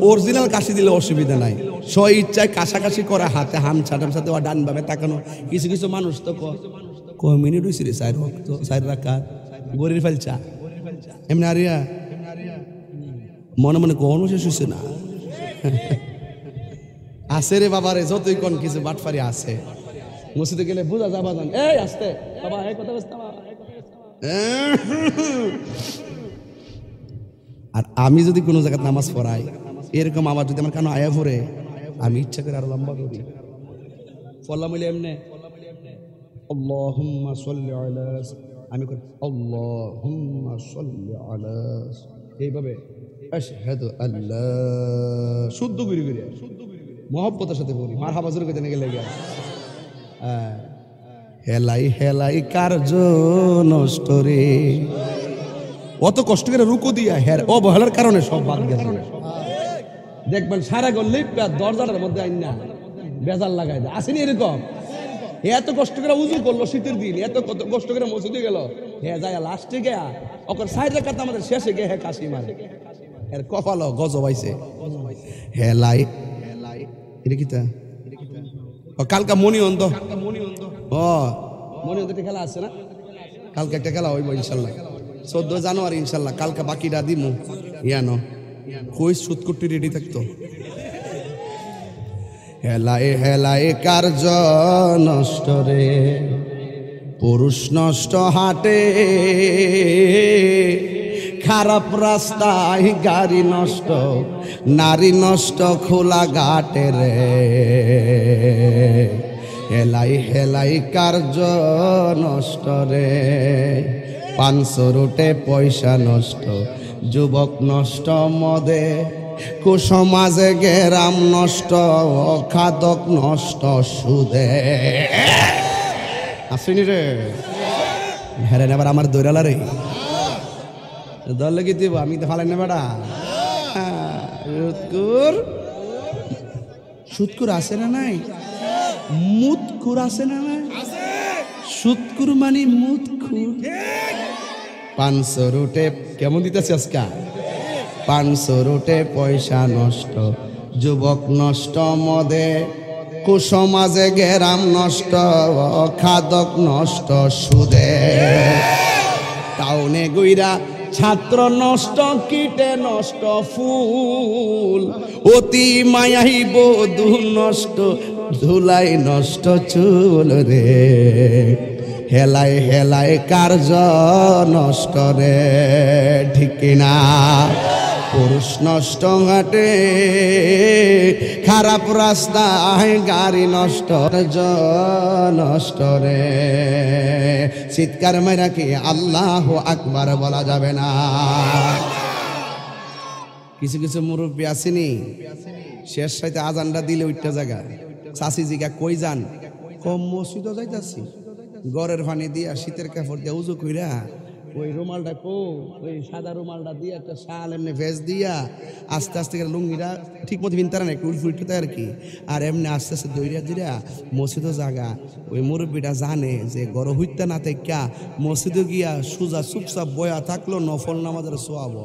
অরিজিনাল কাশি দিলে অসুবিধা নাই। স্ব ইচ্ছায় কাশাকাশি করে, হাতে হামছা টামছা দেওয়া, ডান বামে তাকানো। কিছু কিছু মানুষ তো কয় মিনিট হয়েছে রে, 4 রাখা গরির ফেলছা এমনি আরিয়া মনে মনে কোনো শেষ হয়েছে না। আছে রে বাবা রে, যতই কোন কিছু বাটফারি আছে। মসজিদে গেলে বুঝা যাবা জান, এই আসতে বাবা, এই কথা বলতে। আর আমি যদি কোনো জায়গায় নামাজ পড়াই, এরকম আমার যদি আমার কানো আয়া পড়ে, আমি ইচ্ছা করে আরো লম্বা করি। পড়লাম বলে এমনি আল্লাহুম্মা সাল্লি আলা, আমি করি আল্লাহুম্মা সাল্লি আলা, এইভাবে আশহাদু আল্লা, শুদ্ধ করে করে মহব্বতের সাথে পড়ি। মারহাবা জোরে কইতে গেলে হেলাই হেলাই কার্য নষ্ট রে। অত কষ্ট করে রুকু দিয়া হের অবহেলার কারণে সব বাদ গেছে। দেখবেন সারা গল্লি দরজাটার মধ্যে আইন না বেজাল লাগাই দেয়, আসেনি এরকম? এত কষ্ট করে উজু করলো শীতের দিন, এত কষ্ট করে মসজিদে গেল, হে যায় লাস্টে গিয়া ওর সাইড রেখাতে আমাদের শেষে গিয়ে হে কাশি মারে, এর কপালও গজব আইছে। হেলাই এটা কি তা কালকা মনি অন্ধ, ও মনি অন্ধ খেলা আছে না? কালকে একটা খেলা হইব ইনশাল্লাহ, 14 জানুয়ারি ইনশাল্লাহ। কালকে বাকিটা দিমু ইয়ানো কই সুতকুটি রেডি থাকতো। হেলায় হেলায় কার্য নষ্ট রে, পুরুষ নষ্ট হাটে, খারাপ রাস্তায় গাড়ি নষ্ট, নারী নষ্ট খোলা ঘাটে রে। হেলাই হেলাই কার্য নষ্ট রে, 500 রুটে পয়সা নষ্ট, যুবক নষ্ট মদে, কুসমাজে গেরাম নষ্ট, খাদক নষ্ট সুদে। আসেনি রে হেরেন আবার আমার দৈরালা রে দল লেগে দিব আমি তো ফালাই না বেড়া সুৎকুর সুৎকুর আছে না নাই মুতকুর আছে না নাই সুৎকুর মানে মুতকুর 500 রুটে কেমন দিতেছে আজকা 500 রুটে পয়সা নষ্ট যুবক নষ্ট মদে কুসমাজে গেরাম নষ্ট খাদক নষ্ট সুদে টাউনে গইরা ছাত্র নষ্ট কীটে নষ্ট ফুল অতি মায়াই বধূ নষ্ট ধুলাই নষ্ট চুল রে হেলায় হেলায় কার্য নষ্ট রে ঠিক না পুরুষ নষ্ট ঘাটে খারাপ রাস্তায় গাড়ি নষ্ট নষ্ট রে চিৎকার মেরা কি আল্লাহু আকবার বলা যাবে না কিছু কিছু মুরব্বী আসেনি শেষ সাইতে আজানটা দিলে ওইটা জায়গা চাষি জিগা কই যান কম মসজিদও যাইতাছি গড়ের পানি দিয়া শীতের কাপড় দিয়া উজু কইরা ওই রুমালটা ওই সাদা রুমালটা দিয়ে একটা শাল এমনি ভেজ দিয়া আস্তে আস্তে লুঙ্গিটা ঠিক মতো বিনতারা না একটু উল্টে আর কি আর এমনি আস্তে আস্তে দৌড়িয়া দিরা মসজিদও জাগা ওই মুরব্বীটা জানে যে গড় হইতে না থেকে মসজিদে গিয়া সুজা চুপচাপ বয়া থাকলো নফল নামাজের সোয়াব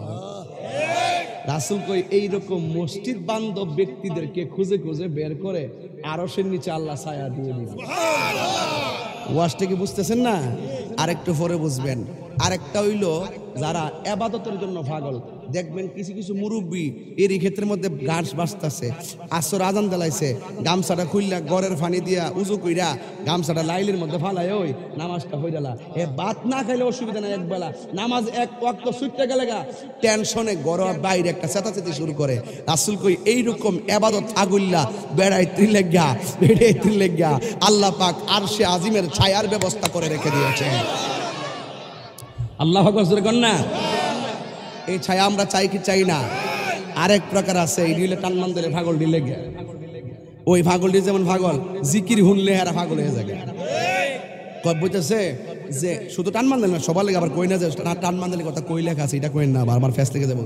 রাসূল কই এইরকম মসজিদ বান্ধব ব্যক্তিদেরকে খুঁজে খুঁজে বের করে আরশের নিচে আল্লাহ ছায়া দিয়ে দিবেন ওয়াজটা কি বুঝতেছেন না আরেকটু পরে বুঝবেন আরেকটা হইল যারা ইবাদতের জন্য পাগল দেখবেন কিছু কিছু মুরব্বী এরই ক্ষেত্রের মধ্যে ঘাস বাঁচতেছে আসর আজান দেলাইছে গামছাটা খুললা গড়ের পানি দিয়া উজু কইরা গামছাটা লাইলের মধ্যে ফালায় ওই নামাজটা হইলা এ ভাত না খাইলে অসুবিধা নাই একবেলা নামাজ এক ওয়াক্ত ছুটতে গেলে গা টেনশনে গড় বাইরে একটা চেতাচেতি শুরু করে রাসূল কই এইরকম ইবাদত আগুল্লা বেড়াই ত্রিলেগা বেড়ে ত্রিলেগা আল্লাহ পাক আরশে আজিমের ছায়ার ব্যবস্থা করে রেখে দিয়েছে আল্লাহ আকবার কন্যা এই ছায়া আমরা চাই কি চাই না আরেক প্রকার আছে এই দিলে টানমান দিলে পাগল দিলে গে ওই পাগলটি যেমন পাগল জিকির হুনলে এরা পাগল হয়ে যায় কব বুঝতেছে যে শুধু টানমান দিলে না সবার লাগে আবার কই না যে টানমান দিলে কথা কই লেখা আছে এটা কই না আমার ফেস থেকে যাবো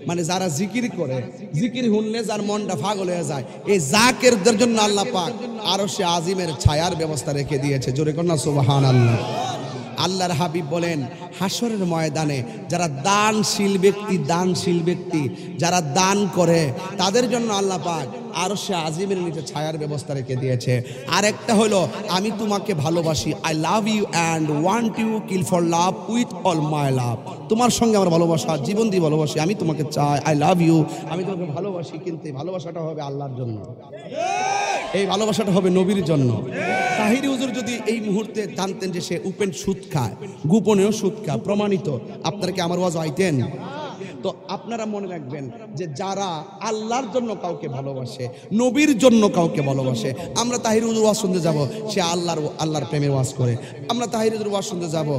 মানে যারা জিকির করে জিকির হুনলে যার মনটা পাগল হয়ে যায় এই জাকিরদের জন্য আল্লাহ পাক আরশে আজিমের ছায়ার ব্যবস্থা রেখে দিয়েছে জোরে কন্যা সুবহানাল্লাহ আল্লাহর হাবিব বলেন হাসরের ময়দানে যারা দানশীল ব্যক্তি যারা দান করে তাদের জন্য আল্লাহ পাক আরশে আজিমের নিচে ছায়ার ব্যবস্থা রেখে দিয়েছে আরেকটা হলো আমি তোমাকে ভালোবাসি I love you and want you kill for love with all my love তোমার সঙ্গে আমার ভালোবাসা জীবন দিয়ে ভালোবাসি আমি তোমাকে চাই আই লাভ ইউ আমি তোমাকে ভালোবাসি কিন্তু এই ভালোবাসাটা হবে আল্লাহর জন্য এই ভালোবাসাটা হবে নবীর জন্য তাহিরি হুজুর যদি এই মুহূর্তে জানতেন যে সে ওপেন সুদ খায় গোপনেও সুদ খায় প্রমাণিত আপনারা কি আমার ওয়াজ আইতেন তো আপনারা মনে রাখবেন যে যারা আল্লাহর জন্য কাউকে ভালোবাসে নবীর জন্য কাউকে ভালোবাসে আমরা তাহিরি হুজুর ওয়াজ শুনতে যাব সে আল্লাহর প্রেমের ওয়াজ করে আমরা তাহিরি হুজুর ওয়াজ শুনতে যাব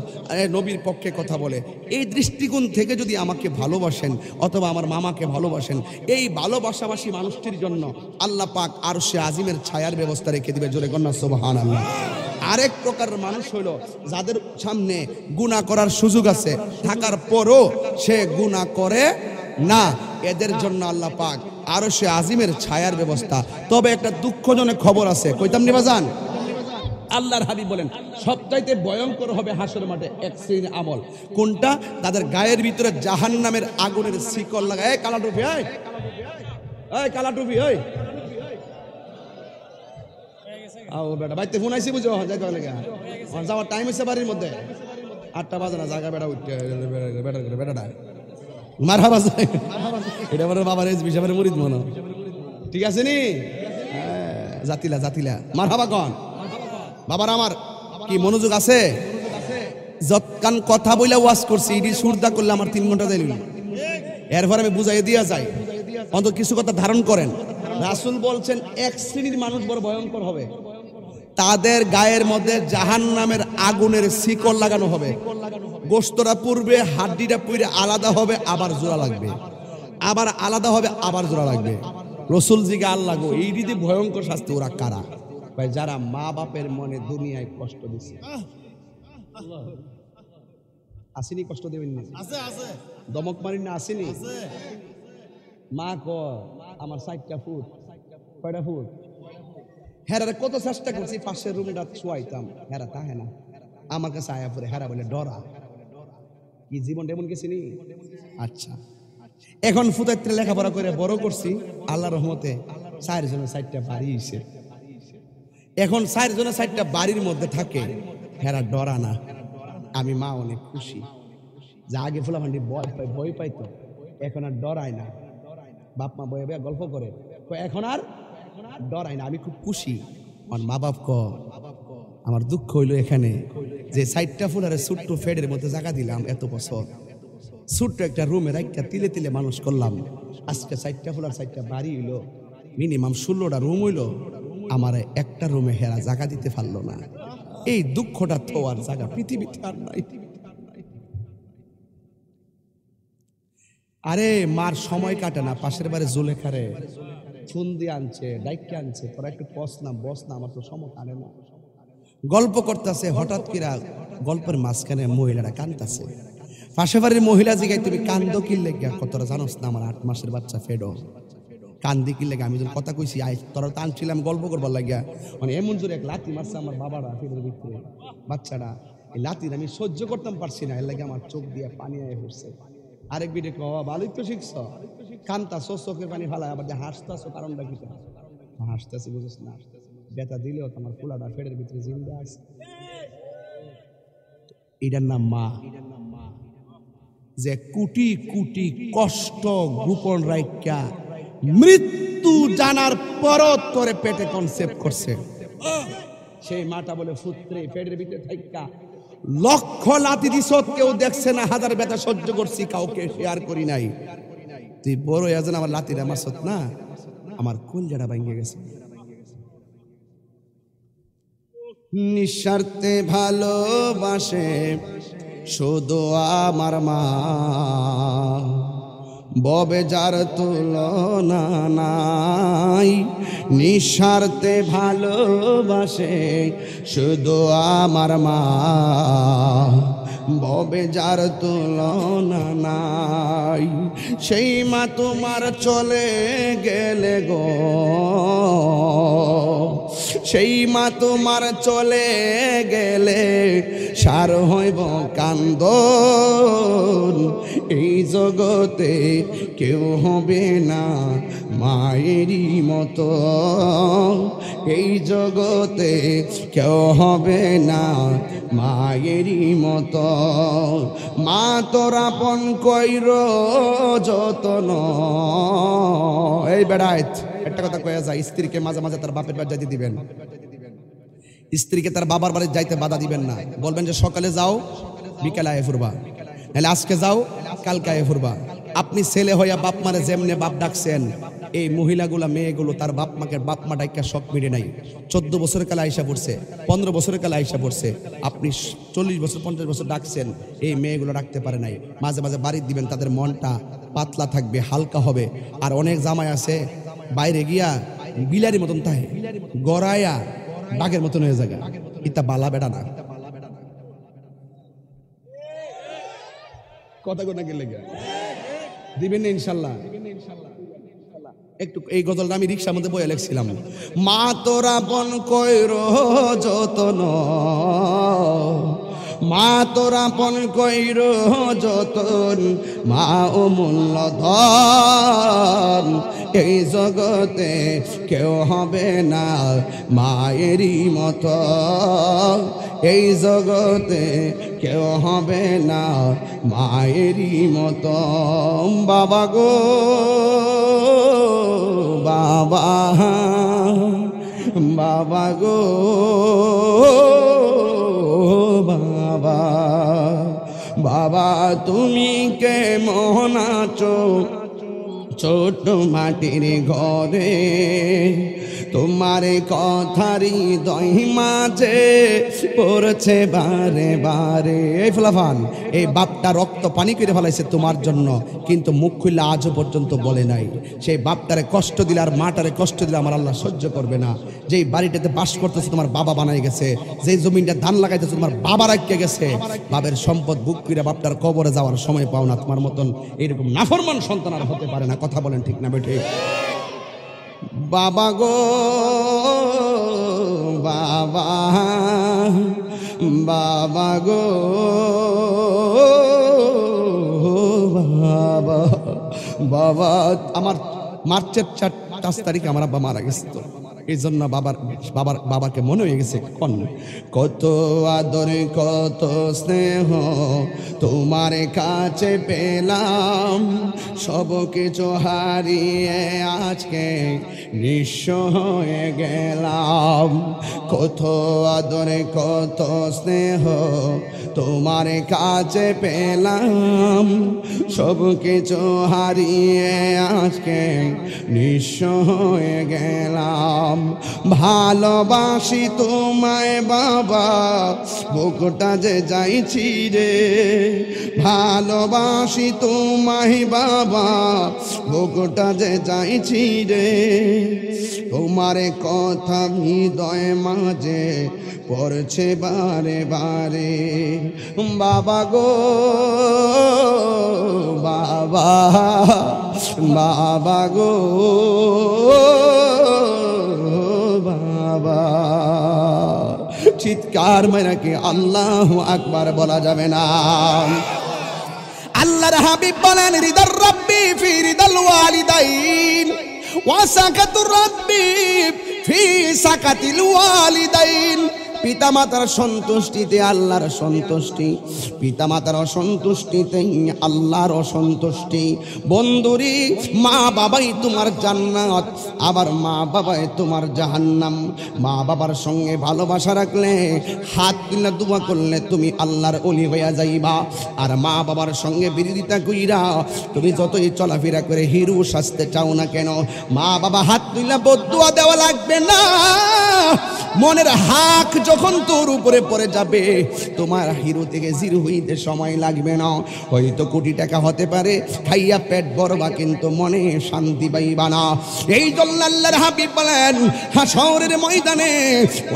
নবীর পক্ষে কথা বলে এই দৃষ্টিকোণ থেকে যদি আমাকে ভালোবাসেন অথবা আমার মামাকে ভালোবাসেন এই ভালোবাসাবাসী মানুষটির জন্য আল্লাহ পাক আরশে আজিমের ছায়ার ব্যবস্থা রেখে দিবে জোরে কন্যা সুবহানাল্লাহ আরেক প্রকার মানুষ হলো যাদের সামনে গুনাহ করার সুযোগ আছে থাকার পরও সে গুনাহ করে না এদের জন্য আল্লাহ পাক আরশে আজিমের ছায়ার ব্যবস্থা তবে একটা দুঃখজনক খবর আছে কইতাম নি বাজান আল্লাহর হাবিব বলেন সবচাইতে ভয়ঙ্কর হবে হাসরের মাঠে এক শ্রেণীর আমল কোনটা তাদের গায়ের ভিতরে জাহান্নামের আগুনের শিকল লাগায় এই কালা টুপি এই কালা টুপি এই আও বেটা বাইতে ফোন আইছে বুঝো যাইতে হবে লাগা যাওয়ার টাইম হইছে বাড়ির মধ্যে 8টা বাজে না জায়গা বেটা উঠতে বেটাটা মারহাবা এটা আমার বাবার এজ বিশাবের মুরিদ মনো ঠিক আছে নি জাতিলা মারহাবা কোন বাবার আমার কি মনোযোগ আছে যতক্ষণ কথা বইলা ওয়াজ করছি ইডি সুরদা করলে আমার 3 ঘন্টা যাইল এরপর আমি বুঝাই দিয়া যাই অন্তত কিছু কথা ধারণ করেন রাসূল বলছেন এক শ্রেণীর মানুষ বড় ভয়ঙ্কর হবে তাদের গায়ের মধ্যে জাহান্নামের আগুনের শিকল লাগানো হবে গোশতটা পূর্বে হাড্ডিটা পুড়ে আলাদা হবে আবার জোড়া লাগবে আবার আলাদা হবে আবার জোড়া লাগবে রাসূল জিগা আল্লাহ গো এই রীতি ভয়ঙ্কর শাস্তি ওরা কারা ভাই যারা মা বাপের মনে দুনিয়ায় কষ্ট দিছে আসেনি, কষ্ট দেবেন না, আছে আছে দমক মারি না, আসেনি। আছে মা ক আমার 4টা ফুট, কয়টা ফুট, হেরারে কত চেষ্টা করছি পাশের রুমটা শুয়াইতাম, হেরা তাহে না, আমার কাছে আয়া পরে হেরা বলে ডরা। কি জীবনটা এমন গেছে নি? আচ্ছা, এখন ফুতাইতে লেখাপড়া করে বড় করছি, আল্লাহ রহমতে 4 জনের 4টা বাড়ি হইছে। এখন 4 জনের 4টা বাড়ির মধ্যে থাকে, হেরা ডরা না। আমি মা অনেক খুশি যে আগে ফুলাফান্ডি ভয় পাইতো, এখন আর ডরায় না। বাপ মা বয়ে বয়ে গল্প করে, এখন আর ডরায় না। আমি খুব খুশি। আমার মা বাপ ক আমার দুঃখ হইলো এখানে যে 4টা ফুলারে ছোট্ট ফেডের মধ্যে জায়গা দিলাম, এত বছর ছোট্ট একটা রুমে রাখা তিলে তিলে মানুষ করলাম, আজকে 4টা ফুলার 4টা বাড়ি হইলো, মিনিমাম 16টা রুম হইলো, আমার একটা রুমে হেরা জায়গা দিতে পারলো না। এই দুঃখটা তো আর জায়গা পৃথিবীতে আর নাই। আরে মার সময় কাটে না, পাশের বাড়ি জুলেখারে ফোন দিয়ে আনছে, ডাইকে আনছে, তোরা একটু বস না, আমার তো সময় কাটে না। গল্প করতেছে, হঠাৎ কিরা গল্পের মাঝখানে মহিলারা কান্দতেছে। পাশে বাড়ির মহিলা জিগায় তুমি কান্দো কি লেগে, কতটা জানোস না আমার 8 মাসের বাচ্চা ফেডো, কান্দি কি লেগে? আমি যখন কথা কইছি তোরা তো আনছিলাম গল্প করবার লাগিয়া, মানে এমন জোরে এক লাথি মারছে আমার বাবারা ফেডের ভিতরে, বাচ্চাটা এই লাথির আমি সহ্য করতাম পারছি না, এর লাগে আমার চোখ দিয়ে পানি আয়ে পড়ছে। আরেক বিটে ক ভালোই তো শিখছ, কান্তাছো, চোখের পানি ফালায়, আবার যে হাসতাছো কারণটা কি? হাসতেছি বুঝিস না, ব্যথা দিলেও তোমার ফুলাটা ফেডের ভিতরে জিন্দা আছে। এটার নাম মা, যে কোটি কোটি কষ্ট গোপন রাইখা মৃত্যু জানার পরও তোরে পেটে কনসেপ্ট করছে। সেই মাটা বলে ফুত্রে পেটের ভিতরে থাইকা লক্ষ লাথি দিছ, কেউ দেখছে না, হাজার ব্যথা সহ্য করছি, কাউকে শেয়ার করি নাই। তুই বড় আছেন আমার লাথির আমার সত না, আমার কলজাটা ভাঙে গেছে। নিঃস্বার্থে ভালোবাসে শুধু আমার মা, ববে যার তুলনা নাই। নিঃস্বার্থে ভালোবাসে শুধু আমার মা, ববে যার তুলনা নাই। সেই মা তোমার চলে গেলে গো, সেই মা তোমার চলে গেলে সার হইব কান্দন। এই জগতে কেউ হবে না মায়েরই মতো, এই জগতে কেউ হবে না মায়েরই মতো। মা তোর আপন কইর যতন। এই বেড়াইত একটা কথা কয়া যায়, স্ত্রীকে মাঝে মাঝে তার বাপের বাড়ি যাইতে দিবেন, স্ত্রীকে তার বাবার বাড়ি যাইতে বাধা দিবেন না। বলবেন যে সকালে যাও বিকেলে আয়ে ফুরবা, নাহলে আজকে যাও কালকে আয়ে ফুরবা। আপনি ছেলে হইয়া বাপ মারে যেমনে বাপ ডাকছেন, এই মহিলাগুলা মেয়েগুলো তার বাপ মাকে বাপ মা ডাইকা শখ মিটে নাই। 14 বছরের কালে আইসা পড়ছে, 15 বছরের কালে আইসা পড়ছে, আপনি 40 বছর 50 বছর ডাকছেন, এই মেয়েগুলো ডাকতে পারে নাই। মাঝে মাঝে বাড়ি দিবেন, তাদের মনটা পাতলা থাকবে, হালকা হবে। আর অনেক জামাই আছে বাইরে গিয়া বিলারি মতন তাহে গড়াইয়া বাঘের মতন হয়ে যায়, ইতা বালা বেড়া না। কথা কোনা গেলে দিবেন না ইনশাল্লাহ। একটু এই গজলটা আমি রিক্সার মধ্যে বয়ে লেখছিলাম। মা তোরা বন কইর যতন, মা তোরা পন কইর যতন, মা অমূল্য ধন। এই জগতে কেউ হবে না মায়েরই মতো, এই জগতে কেউ হবে না মায়েরই মতো। বাবা গো বাবা, বাবা গো বাবা, বাবা তুমি কেমন আছো ছোট মাটির ঘরে তোমার কথারি দই মাঝে পড়ছে বারে বারে। এই ফুলাফান, এই বাপটা রক্ত পানি করে ফেলাইছে তোমার জন্য, কিন্তু মুখ খুললে আজও পর্যন্ত বলে নাই। সেই বাপটারে কষ্ট দিলে আর মাটারে কষ্ট দিলে আমার আল্লাহ সহ্য করবে না। যেই বাড়িটাতে বাস করতেছে তোমার বাবা বানাই গেছে, যেই জমিনটা ধান লাগাইতেছে তোমার বাবা রাখিয়ে গেছে, বাবের সম্পদ বুক করে বাপটার কবরে যাওয়ার সময় পাও না। তোমার মতন এরকম নাফরমান সন্তান আর হতে পারে না। কথা বলেন ঠিক না বেঠে? বাবা গো বাবা, বাবা গো বাবা, বাবা আমার মার্চের 4 তারিখে আমার আব্বা মারা গেছে, তো এই জন্য বাবাকে মনে হয়ে গেছে কত আদর কত স্নেহ তোমার কাছে পেলাম, সব কিছু হারিয়ে আজকে নিঃস্ব হয়ে গেলাম। কত আদর কত স্নেহ তোমার কাছে পেলাম, সব কিছু হারিয়ে আজকে নিঃস্ব হয়ে গেলাম। ভালোবাসি তোমায় বাবা, বুকটা যে যাইছি রে, ভালোবাসি তোমায় বাবা, বুকটা যে যাইছি রে, তোমার কথা হৃদয় মাঝে পড়ছে বারে বারে। বাবা গো বাবা, বাবা গো বাবা, চিৎকার মেরে কি আল্লাহু আকবার বলা যাবে না? আল্লাহর হাবিব বলেন, রিদার রাব্বি ফি রিদাল ওয়ালিদাইন ওয়া সাকাতুর রাব্বি ফি সাকাতিল ওয়ালিদাইন। পিতামাতার সন্তুষ্টিতে আল্লাহর সন্তুষ্টি, পিতামাতার অসন্তুষ্টিতে আল্লাহর অসন্তুষ্টি। বন্ধুরি, মা বাবাই তোমার জান্নাত, আবার মা বাবাই তোমার জাহান্নাম। মা বাবার সঙ্গে ভালোবাসা রাখলে, হাত তুলে দোয়া করলে তুমি আল্লাহর ওলি হইয়া যাইবা। আর মা বাবার সঙ্গে বিরোধিতা কইরা তুমি যতই চলাফেরা করে হিরো সাজতে চাও না কেন, মা বাবা হাত তুলে বদদুয়া দেওয়া লাগবে না। মনের হাক যখন তোর উপরে পড়ে যাবে, তোমার হিরো থেকে জিরো হইতে সময় লাগবে না। হয়তো কোটি টাকা হতে পারে, খাইয়া পেট ভরবা, কিন্তু মনে শান্তি পাইবা না। এই জন্য আল্লাহর হাবিব বলেন, হাসরের ময়দানে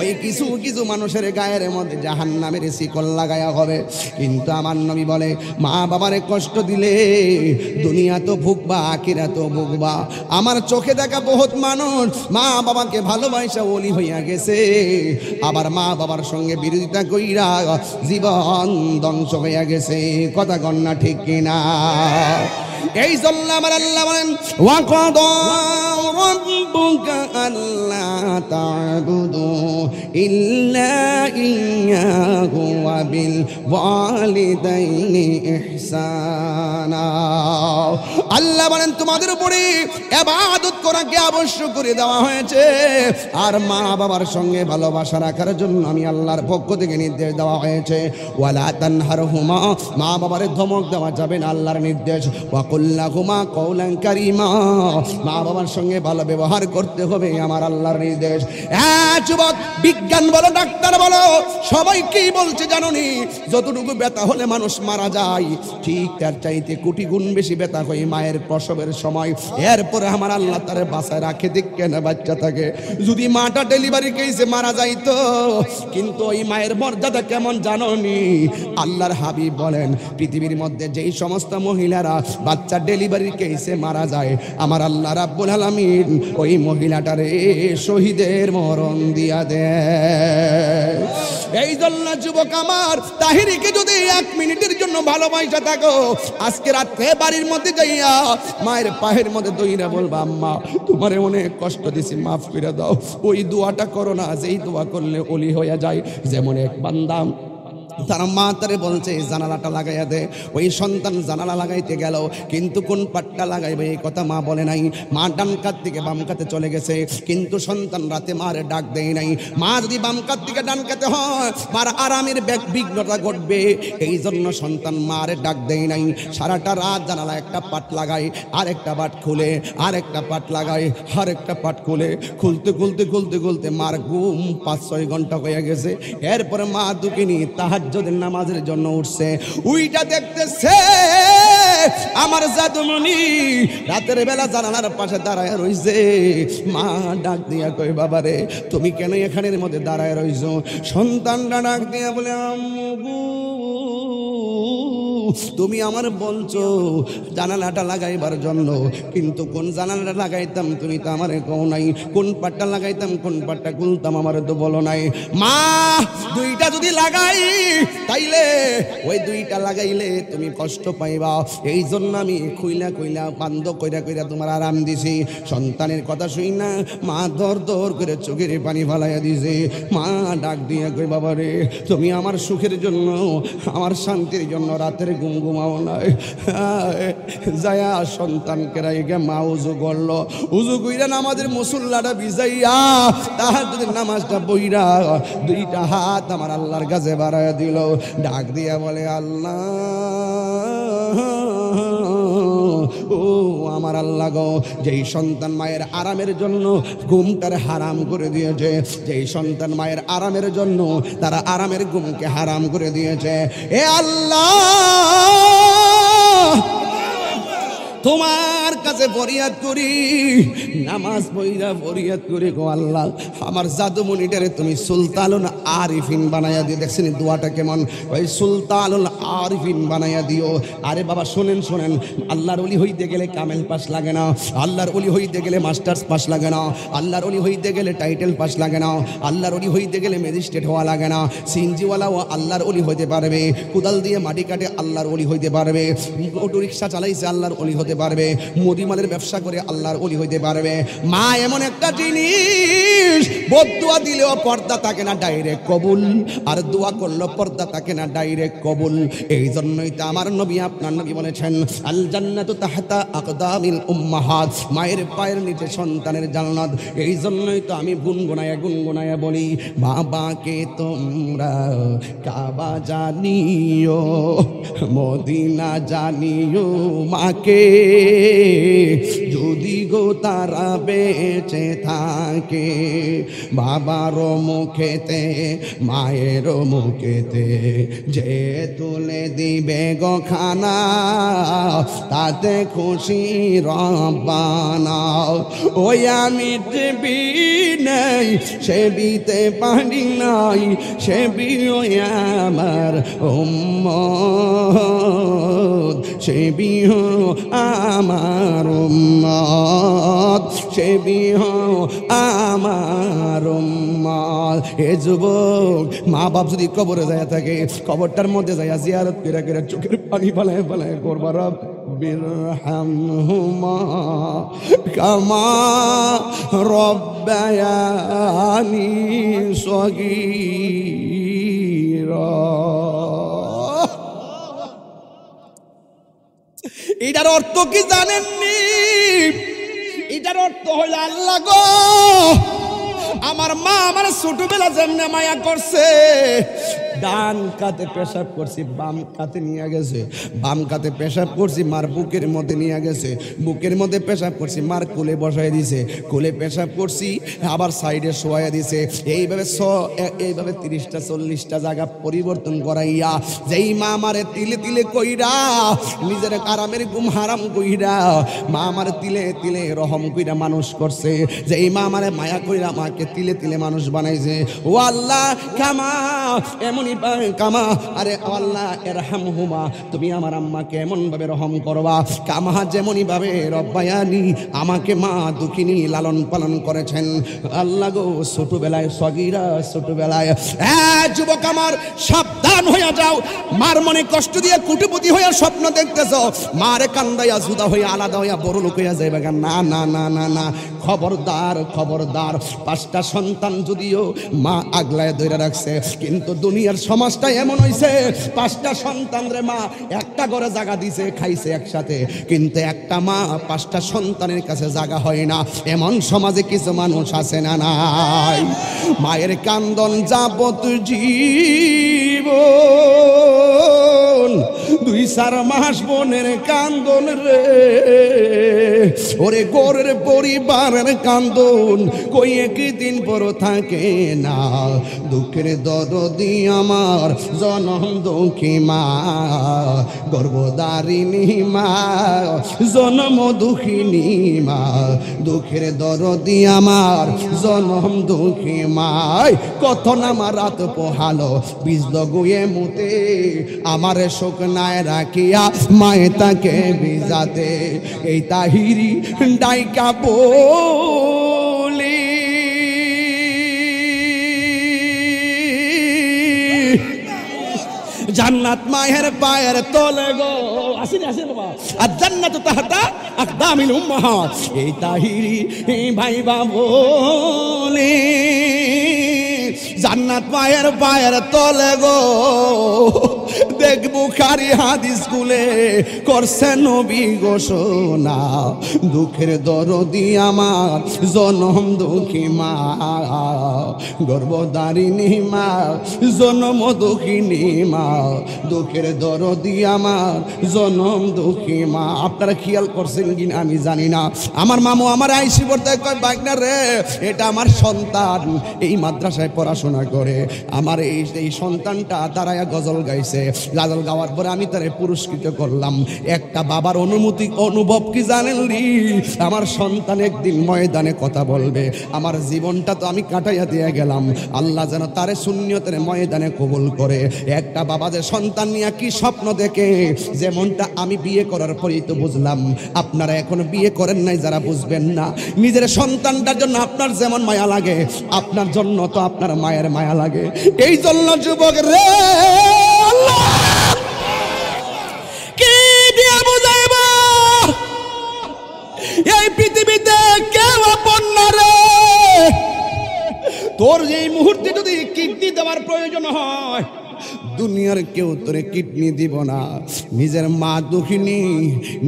ওই কিছু কিছু মানুষের গায়ের মধ্যে জাহান্নামের শিকল লাগায়া হবে। কিন্তু আমার নবী বলে, মা বাবারে কষ্ট দিলে দুনিয়া তো ভুগবা, আখিরা তো ভুগবা। আমার চোখে দেখা বহুত মানুষ মা বাবাকে ভালোবাসা ওলি হইয়া গেছে, আবার মা বাবার সঙ্গে বিরোধিতা কইরা জীবন ধ্বংস হইয়া গেছে। কথা কন্যা ঠিক কিনা? এই জন্য আমার আল্লাহ বলেন, ওয়াকাদা রাব্বুকা আল্লা তা'বুদু ইল্লা ইয়্যাহু ওয়া বিল ওয়ালিদাইনি ইহসানা। আল্লাহ বলেন, তোমাদের উপরে ইবাদত করাকে আবশ্যক করে দেওয়া হয়েছে, আর মা বাবার সঙ্গে ভালোবাসা রাখার জন্য আমি আল্লাহর পক্ষ থেকে নির্দেশ দেওয়া হয়েছে। ওয়ালা তানহারহুমা, মা বাবারে ধমক দেওয়া যাবে না, আল্লাহর নির্দেশ। ওয়াকুল লাহুমা কওলান কারীমা, মা বাবার সঙ্গে ভালো ব্যবহার করতে হবে, আমার আল্লাহর নির্দেশ। যুবক, বিজ্ঞান বলো, ডাক্তার বলো, সবাই কি বলছে জানোনি? যতটুকু ব্যথা হলে মানুষ মারা যায়, ঠিক তার চাইতে কোটি গুণ বেশি ব্যথা হয় মায়ের প্রসবের সময়। এরপরে আমার আল্লাহ তারে বাঁচায় রাখে, দেখে না বাচ্চা থাকে। যদি মাটা ডেলিভারি কেসে মারা যাইতো, কিন্তু ওই মায়ের মর্যাদা কেমন জানোনি? আল্লাহর হাবিব বলেন, পৃথিবীর মধ্যে যেই সমস্ত মহিলারা বাচ্চা ডেলিভারি কেসে মারা যায়, আমার আল্লাহ রাব্বুল আলামিন ওই মহিলাটারে শহীদের মরণ দিয়া দেয়। এই জন্য যুবক আমার, তাহিরিকে যদি 1 মিনিটের জন্য ভালোবাসা থাকো, আজকে রাতে বাড়ির মধ্যে যাইয়া মায়ের পায়ের মধ্যে দইরা বলবা, আম্মা তোমারে অনেক কষ্ট দিছি, মাফ করে দাও। ওই দোয়াটা করো না, যেই দোয়া করলে ওলি হইয়া যায়। যেমন এক বান্দা তার মা তারে বলছে জানালাটা লাগাইয়া দে। ওই সন্তান জানালা লাগাইতে গেল, কিন্তু কোন পাটটা লাগাইবে এই কথা মা বলে নাই। মা ডান কাত থেকে বাম কাতে চলে গেছে, কিন্তু সন্তান রাতে মারে ডাক দেয় নাই। মা যদি বাম কাত থেকে ডান কাতে হয় মার আরামের বিঘ্নতা ঘটবে, এই জন্য সন্তান মারে ডাক দেয় নাই। সারাটা রাত জানালা একটা পাট লাগায়, আর একটা পাট খুলে, আর একটা পাট লাগায়, আর একটা পাট খুলে, খুলতে খুলতে খুলতে খুলতে মার ঘুম 5-6 ঘন্টা হয়ে গেছে। এরপরে মা দুঃখিনী তাহাজ্জুদের নামাজের জন্য উঠছে, উইটা দেখতেছে আমার জাদুমণি রাতের বেলা জানালার পাশে দাঁড়ায় রইছে। মা ডাক দিয়া কই, বাবারে তুমি কেন এখানের মধ্যে দাঁড়ায় রইছো? সন্তানটা ডাক দিয়া বলে, আম্মু তুমি আমার বলছো জানালাটা লাগাইবার জন্য, কিন্তু কোন জানালাটা লাগাইতাম তুমি তো আমারে কও নাই। কোন পাটটা লাগাইতাম, কোন পাটটা খুলতাম আমারে তো বলো নাই। মা দুইটা যদি লাগাই তাইলে ওই দুইটা লাগাইলে তুমি কষ্ট পাইবা, এই জন্য আমি খুইলা খুইলা বান্ধ কইরা কইরা তোমার আরাম দিছি। সন্তানের কথা শুই না মা দর দর করে চোখের পানি ফালাইয়া দিছে। মা ডাক দিয়ে কই, বাবারে তুমি আমার সুখের জন্য, আমার শান্তির জন্য রাতের ঘুম ঘুমাও নাই। যায়া সন্তানকে রাইগে মা উজু করলো, উজু কইরা নামাজের মুসল্লাটা ভিজাইয়া তাহাজ্জুদের নামাজটা বইরা দুইটা হাত আমার আল্লাহর কাছে বাড়াইয়া দিল। ডাক দিয়া বলে, আল্লাহ ও আমার আল্লাহ গো, যেই সন্তান মায়ের আরামের জন্য ঘুমটারে হারাম করে দিয়েছে, যেই সন্তান মায়ের আরামের জন্য তারা আরামের ঘুমকে হারাম করে দিয়েছে, এ আল্লাহ তোমার কাছে ফরিয়াদ করি, নামাজ পড়িয়া ফরিয়াদ করি গো আল্লাহ, আমার জাদুমণিটারে তুমি সুলতানুল আরিফিন বানাইয়া দিও। দেখছেন দোয়াটা কেমন, ওই সুলতানুল আরিফিন বানাইয়া দিও। আরে বাবা শোনেন শোনেন, আল্লাহর ওলি হইতে গেলে কামেল পাস লাগে না, আল্লাহর ওলি হইতে গেলে মাস্টার্স পাস লাগে না, আল্লাহর ওলি হইতে গেলে টাইটেল পাস লাগে না, আল্লাহর ওলি হইতে গেলে ম্যাজিস্ট্রেট হওয়া লাগে না। সিনজিওয়ালাও আল্লাহর ওলি হইতে পারবে, কোদাল দিয়ে মাটি কাটে আল্লাহর ওলি হইতে পারবে, অটো রিক্সা চালাইছে আল্লাহর ওলি হতে পারবে, মুদিমালের ব্যবসা করে আল্লাহর ওলি হইতে পারবে। মা এমন একটা জিনিস, বদদুয়া দিলেও পর্দা থাকে না ডাইরেক্ট কবুল, আর দোয়া করলেও পর্দা থাকে না ডাইরেক্ট কবুল। এই জন্যই তো আমার নবী, আপনার নবী বলেছেন, আল জান্নাতু তাহতা আকদামিল উম্মাহাত, মায়ের পায়ের নিচে সন্তানের জান্নাত। এই জন্যই তো আমি গুনগুনায়া বলি, বাবাকে তোমরা কাবা জানিও, মদিনা জানিও, মাকে যদি গো তারা বেঁচে থাকে, বাবার মুখেতে মায়ের মুখেতে যে তুলে দিবে গো খানা, তাতে খুশি রব্বানা। ওই আমি দেবী নেই সেবিতে পারি নাই, সেবি ওই আমার উম্মত, সেবি আমার উম্মত, সেবি আমার উম্মত। হে যুবক, মা বাপ যদি কবরে যায় থাকে, কবরটার মধ্যে যায় জিয়ারত করে করে চোখের পানি ফেলায় ফেলায় করবার, বিরহামহুমা কামা রব্বায়ানি সগীরা। এটার অর্থ কি জানেননি? এটার অর্থ হইল, আল্লাহ গো আমার মা আমার ছোটবেলা যেমনে মায়া করছে, ডান কাতে পেশাব করছি বাম কাতে নিয়ে গেছে, বাম কাতে পেশাব করছি মার বুকের মধ্যে নিয়ে গেছে, বুকের মধ্যে পেশাব করছি মার কোলে বসাই দিছে, কোলে পেশাব করছি আবার সাইডে শোয়াইয়া দিছে। এইভাবে এইভাবে 30টা 40টা জায়গা পরিবর্তন করাইয়া, যেই মা আমারে তিলে তিলে কইরা নিজের আরামের ঘুম হারাম কইরা, মা আমার তিলে তিলে রহম কইরা মানুষ করছে, যেই মা আমারে মায়া কইরা আমাকে তিলে তিলে মানুষ বানাইছে। ও আল্লাহ কামা এমনই কামা, আরে আল্লাহ এরহামহুমা, তুমি আমার আম্মাকে এমন ভাবে রহম করবা, কামা যেমনই ভাবে রব্বায়ানি, আমাকে মা দুঃখিনী লালন পালন করেছেন। আল্লাহ গো ছোটবেলায় সগীরা, ছোটবেলায় যুবক আমার সাবধান জওয়ান হইয়া যাও, মার মনে কষ্ট দিয়ে কোটিপতি হইয়া স্বপ্ন দেখতেছ, মারে কান্দাইয়া জুদা হইয়া আলাদা হইয়া বড় লোক হইয়া যাইবে। না না না না না, খবরদার খবরদার। 5টা সন্তান যদিও মা আগলায় ধরে রাখছে, কিন্তু দুনিয়ার সমাজটা এমন হইছে 5টা সন্তান রে মা একটা ঘরে জায়গা দিছে, খাইছে একসাথে, কিন্তু একটা মা 5টা সন্তানের কাছে জায়গা হয় না। এমন সমাজে কিছু মানুষ আছে না নাই? মায়ের কান্দন যাবত জীবন, 2-4 মাস বোনের কান্দন রে, ওরে গোরের পরিবারের কান্দন কই একদিন পর থাকে না। দুঃখের দরদি আমার জনম দুঃখী মা, গর্ভধারিণী মা, জনম দুঃখিনী মা, দুঃখের দরদি আমার জনম দুঃখী মা। কত নামা রাত পোহালো বিজল গুয়ে মুতে, আমার শোক নাই রাখিয়া মায়ে তাকে বিজাতে। এই তাহিরি ডাইকা বলি জান্নাত মায়ের পায়ের তলে গো, আসেনি আসেন বাবা, আর জান্নাত তাহতা আকদামিল উম্মাহাত। এই তাহিরি ভাইবা বলি জান্নাত মায়ের পায়ের তলে গো। দেখ বুখারী হাদিস গুলে করছে নবী ঘোষণা, দুঃখের দরদি আমার জনম দুঃখী মা, গর্ভধারিণী মা, জনম দুঃখিনী মা, দুঃখের দরদি আমার জনম দুঃখী মা। আপনারা খেয়াল করছেন কিনা আমি জানি না, আমার মামু আমার আইসি পড়তে কয় বাগনা রে, এটা আমার সন্তান, এই মাদ্রাসায় পড়াশোনা করে, আমার এই সন্তানটা দাঁড়ায়া গজল গাইছে, গজল গাওয়ার পরে আমি তারে পুরস্কৃত করলাম। একটা বাবার অনুভব কি জানেন রি? আমার সন্তান একদিন ময়দানে কথা বলবে, আমার জীবনটা তো আমি কাটাইয়া দিয়ে গেলাম, আল্লাহ যেন তারে সুন্নিয়তের ময়দানে কবুল করে। একটা বাবা যে সন্তান নিয়ে কি স্বপ্ন দেখে, যেমনটা আমি বিয়ে করার পরেই তো বুঝলাম, আপনারা এখনো বিয়ে করেন নাই যারা বুঝবেন না। নিজের সন্তানটার জন্য আপনার যেমন মায়া লাগে, আপনার জন্য তো আপনার মায়ের মায়া লাগে। এই জন্য যুবক রে কি দিয়ে বুঝাইব, এই পৃথিবীতে কেউ আপন না রে। তোর এই মুহূর্তে যদি কিডনি দেওয়ার প্রয়োজন হয়, দুনিয়ার কেউ তোরে কিডনি দিব না। নিজের মা দুঃখিনী,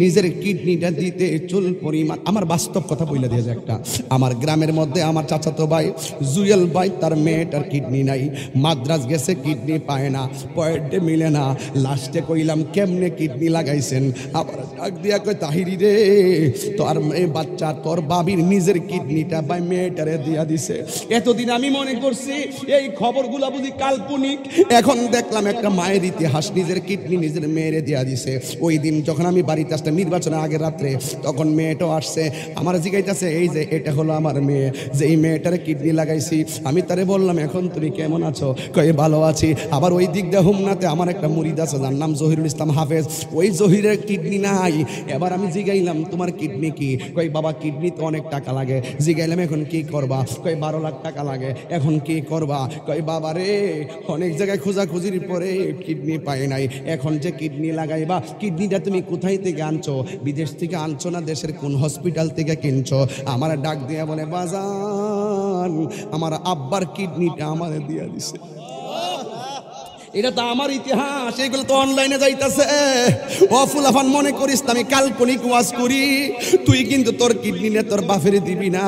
নিজের কিডনিটা দিতে চুল পরিমাণ। আমার বাস্তব কথা বলে দিয়েছে একটা, আমার গ্রামের মধ্যে আমার চাচাতো ভাই জুয়েল ভাই, তার মেয়েটার কিডনি নাই, মাদ্রাজ গেছে, কিডনি পায় না, পয়েন্টে মিলে না। লাস্টে কইলাম কেমনে কিডনি লাগাইছেন, আবার ডাক দিয়া কয় তাহিরি রে, তোর মেয়ে বাচ্চা তোর বাবির নিজের কিডনিটা ভাই মেয়েটারে দিয়া দিছে। এতদিন আমি মনে করছি এই খবরগুলা বুঝি কাল্পনিক, এখন দেখলাম একটা মায়ের ইতিহাস, নিজের কিডনি নিজের মেয়েরে দেয়া দিছে। ওই দিন যখন আমি বাড়িতে আসলাম নির্বাচনের আগের রাত্রে, তখন মেয়েটাও আসছে, আমার জিজ্ঞাসা এই যে এটা হলো আমার মেয়ে, যে এই মেয়েটারে কিডনি লাগাইছি। আমি তারে বললাম এখন তুমি কেমন আছো? কয়ে ভালো আছি। আবার ওই দিক দিয়ে হুমনাতে আমার একটা মুরিদ আছে, যার নাম জহিরুল ইসলাম হাফেজ, ওই জহিরের কিডনি নাই। এবার আমি জিগাইলাম তোমার কিডনি কি? কই বাবা কিডনি তো অনেক টাকা লাগে। জিগাইলাম এখন কি করবা? কই 12 লাখ টাকা লাগে, এখন কি করবা? কই বাবা রে অনেক জায়গায় খোঁজাখুঁজির পরে কিডনি পায় নাই, এখন যে কিডনি লাগাইবা, কিডনিটা তুমি কোথায় থেকে আনছো? বিদেশ থেকে আনছো না দেশের কোন হসপিটাল থেকে কিনছো? আমার ডাক দিয়া বলে বাজান আমার আব্বার কিডনিটা আমারে দিয়া দিছে। এটা তো আমার ইতিহাস, এগুলো তো অনলাইনে যাইতেছে। ও ফুলাফান মনে করিস আমি কাল্পনিক ওয়াজ করি, তুই কিন্তু তোর কিডনি নে তোর বাফেরে দিবি না,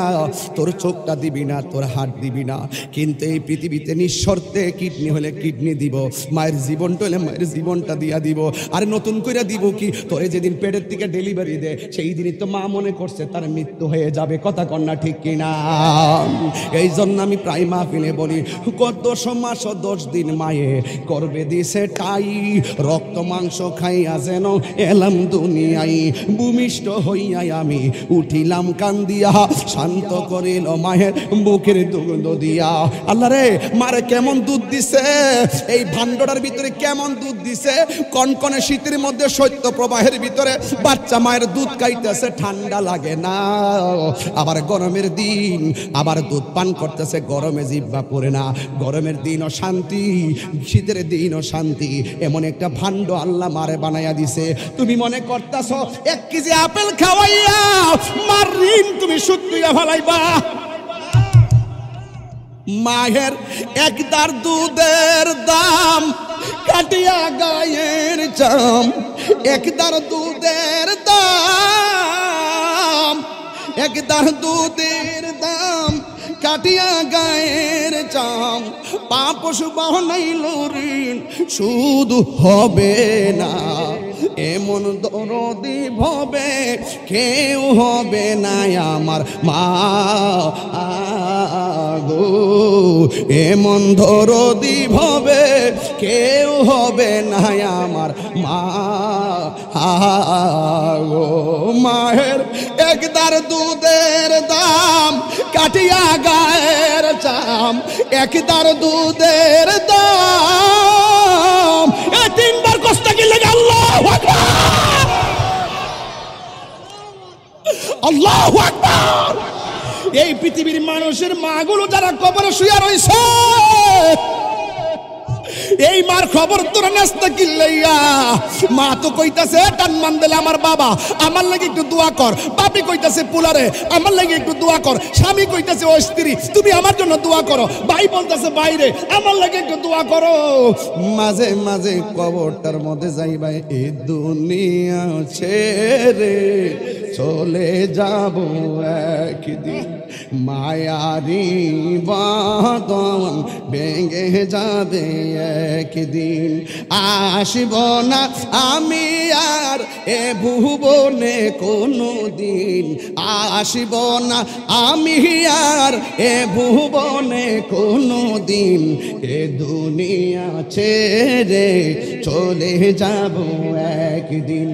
তোর চোখটা দিবি না, তোর হাত দিবি না, কিন্তু এই পৃথিবীতে নিঃশর্তে কিডনি হলে কিডনি দিব, মায়ের জীবনটা হলে মায়ের জীবনটা দিয়া দিব। আর নতুন করে দিব কি? তোরে যেদিন পেটের থেকে ডেলিভারি দে সেই দিনই তো মা মনে করছে তার মৃত্যু হয়ে যাবে, কথা কন্যা ঠিক কিনা? এই জন্য আমি প্রায় মাহফিলে বলি, কত মাস 10 দিন মায়ে করবে দিছে টাই, রক্ত মাংস খাইয়া যেন এলাম দুনিয়ায়, ভূমিষ্ঠ হইয়াই আমি উঠিলাম কান্দিয়া, শান্ত করিল মায়ের বুকের দুগ্ধ দিয়া। আল্লাহ রে মারে কেমন দুধ দিছে, এই ভান্ডার ভিতরে কেমন দুধ দিছে, কনকনে শীতের মধ্যে শৈত্য প্রবাহের ভিতরে বাচ্চা মায়ের দুধ খাইতেছে, ঠান্ডা লাগে না। আবার গরমের দিন আবার দুধ পান করতেছে, গরমে জিহ্বা পড়ে না, গরমের দিনও শান্তি, শীতের দিন ও শান্তি এমন একটা ভাণ্ড আল্লাহ মারে বানাইয়া দিছে। তুমি মনে করতাছ 1 কেজি আপেল খাওয়াইয়া মার ঋণ তুমি সুদ কইরা ফেলাইবা। মায়ের একদার দুধের দাম কাটিয়া গায়ের চাম, একদার দুধের দাম, একদার দুধের দাম কাটিয়া গায়ের চাম, পাপ শুবাহ নাইল ঋণ শুধু হবে না। এমন দরদি ভবে কেউ হবে না আমার মা গো, এমন দরদি ভবে কেউ হবে না আমার মা গো। মায়ের একদার দুধের দাম কাটিয়া গায়ের চাম, একদার দুধের দাম। এই 3 বার কষ্ট কি লাগে? আল্লাহু আকবার, আল্লাহু আকবার। এই পৃথিবীর মানুষের মাগুলো যারা কবরে শুয়ে রয়েছে, এই মার খবর তোরা নাস্তা কিল্লাইয়া। মা তো কইতাছে টান মান দিলে আমার বাবা, আমার লাগে একটু দোয়া কর। বাপি কইতাছে পুলারে আমার লাগে একটু দোয়া কর। স্বামী কইতাছে ও স্ত্রী তুমি আমার জন্য দোয়া করো। ভাই বলতাছে বাইরে আমার লাগে একটু দোয়া করো। মাঝে মাঝে কবরটার মধ্যে যাইবা, এই দুনিয়া ছেড়ে চলে যাব একদিন, মায়ারি বাঁধন ভেঙে যাবে একদিন। আসব না আমি আর এ ভুবনে কোনো দিন, আসব না আমি আর এ ভুবনে কোনো দিন, এ দুনিয়া ছেড়ে চলে যাব একদিন।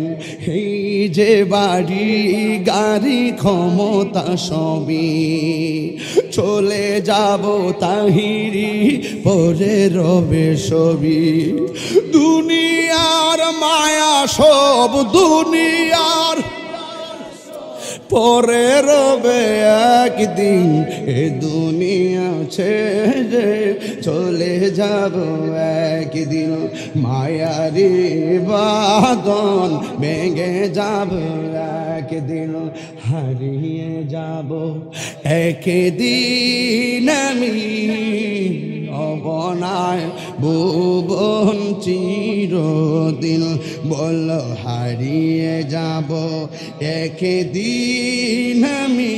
এই যে বাড়ি গাড়ি ক্ষমতা সবই চলে যাব তাহিরি পরে রবে সবই। দুনিয়ার মায়া সব দুনিয়ার পরে রবে একদিন, এ দুনিয়া ছেড়ে চলে যাব একদিন, মায়ারি বাঁধন ভেঙে যাব একদিন, হারিয়ে যাব একদিন আমি অবনায় ভুবন চিরদিন। বল হারিয়ে যাব একদিন আমি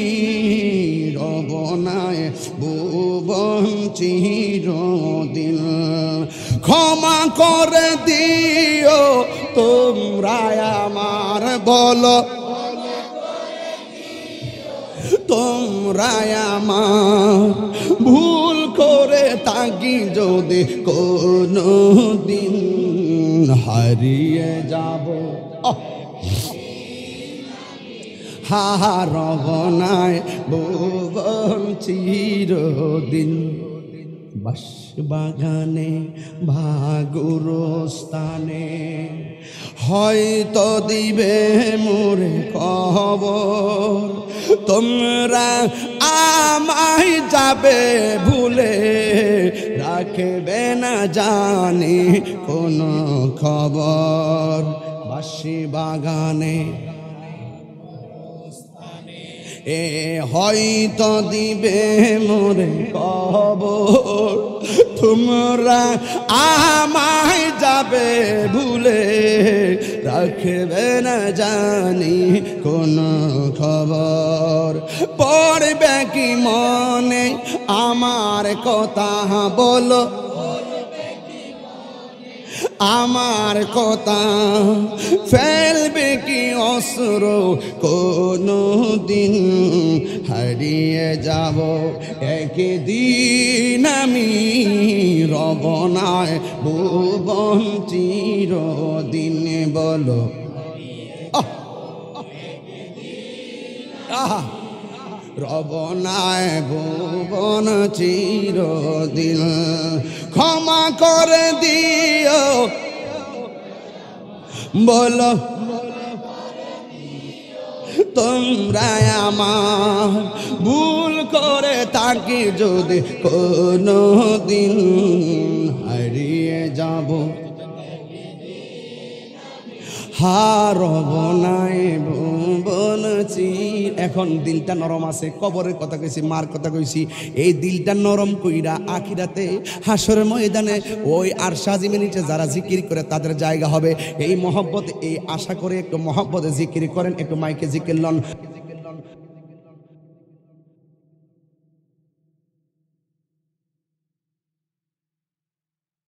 অবনায় ভুবন চিরদিন। ক্ষমা করে দিও তোমরা আমার, বলো তোমরা আমার, ভুল করে থাকি যদি কোনো দিন হারিয়ে যাব হারগনায় ভুবন চিরদিন। বাস বাগানে ভাগুরস্থানে হয়তো দিবে মোরে খবর, তোমরা আমায় যাবে ভুলে রাখবে না জানি কোনো খবর। বাসি বাগানে এ হয়তো দিবে মোরে খবর, তোমরা আমায় যাবে ভুলে রাখবে না জানি কোনো খবর। পড়বে কি মনে আমার কথা বলো, আমার কথা ফেলবে কি অস্ত্র কোনো দিন, হারিয়ে যাব একদিন আমি রবনায় ভুবন চিরদিন। বলো রবনায় ভুবন চিরদিন। ক্ষমা করে দিও বলো তোমরা আমার, ভুল করে থাকি যদি কোনো দিন হারিয়ে যাব হারব নাই বলছি। এখন দিলটা নরম আছে, কবরের কথা কইছি, মার কথা কইছি, এই দিলটা নরম কইরা আখিরাতে হাসরের ময়দানে ওই আরশাজি মিনিটে যারা জিকির করে তাদের জায়গা হবে। এই মহব্বত, এই আশা করে একটু মহব্বতে জিকির করেন, একটু মাইকে জিকির লন।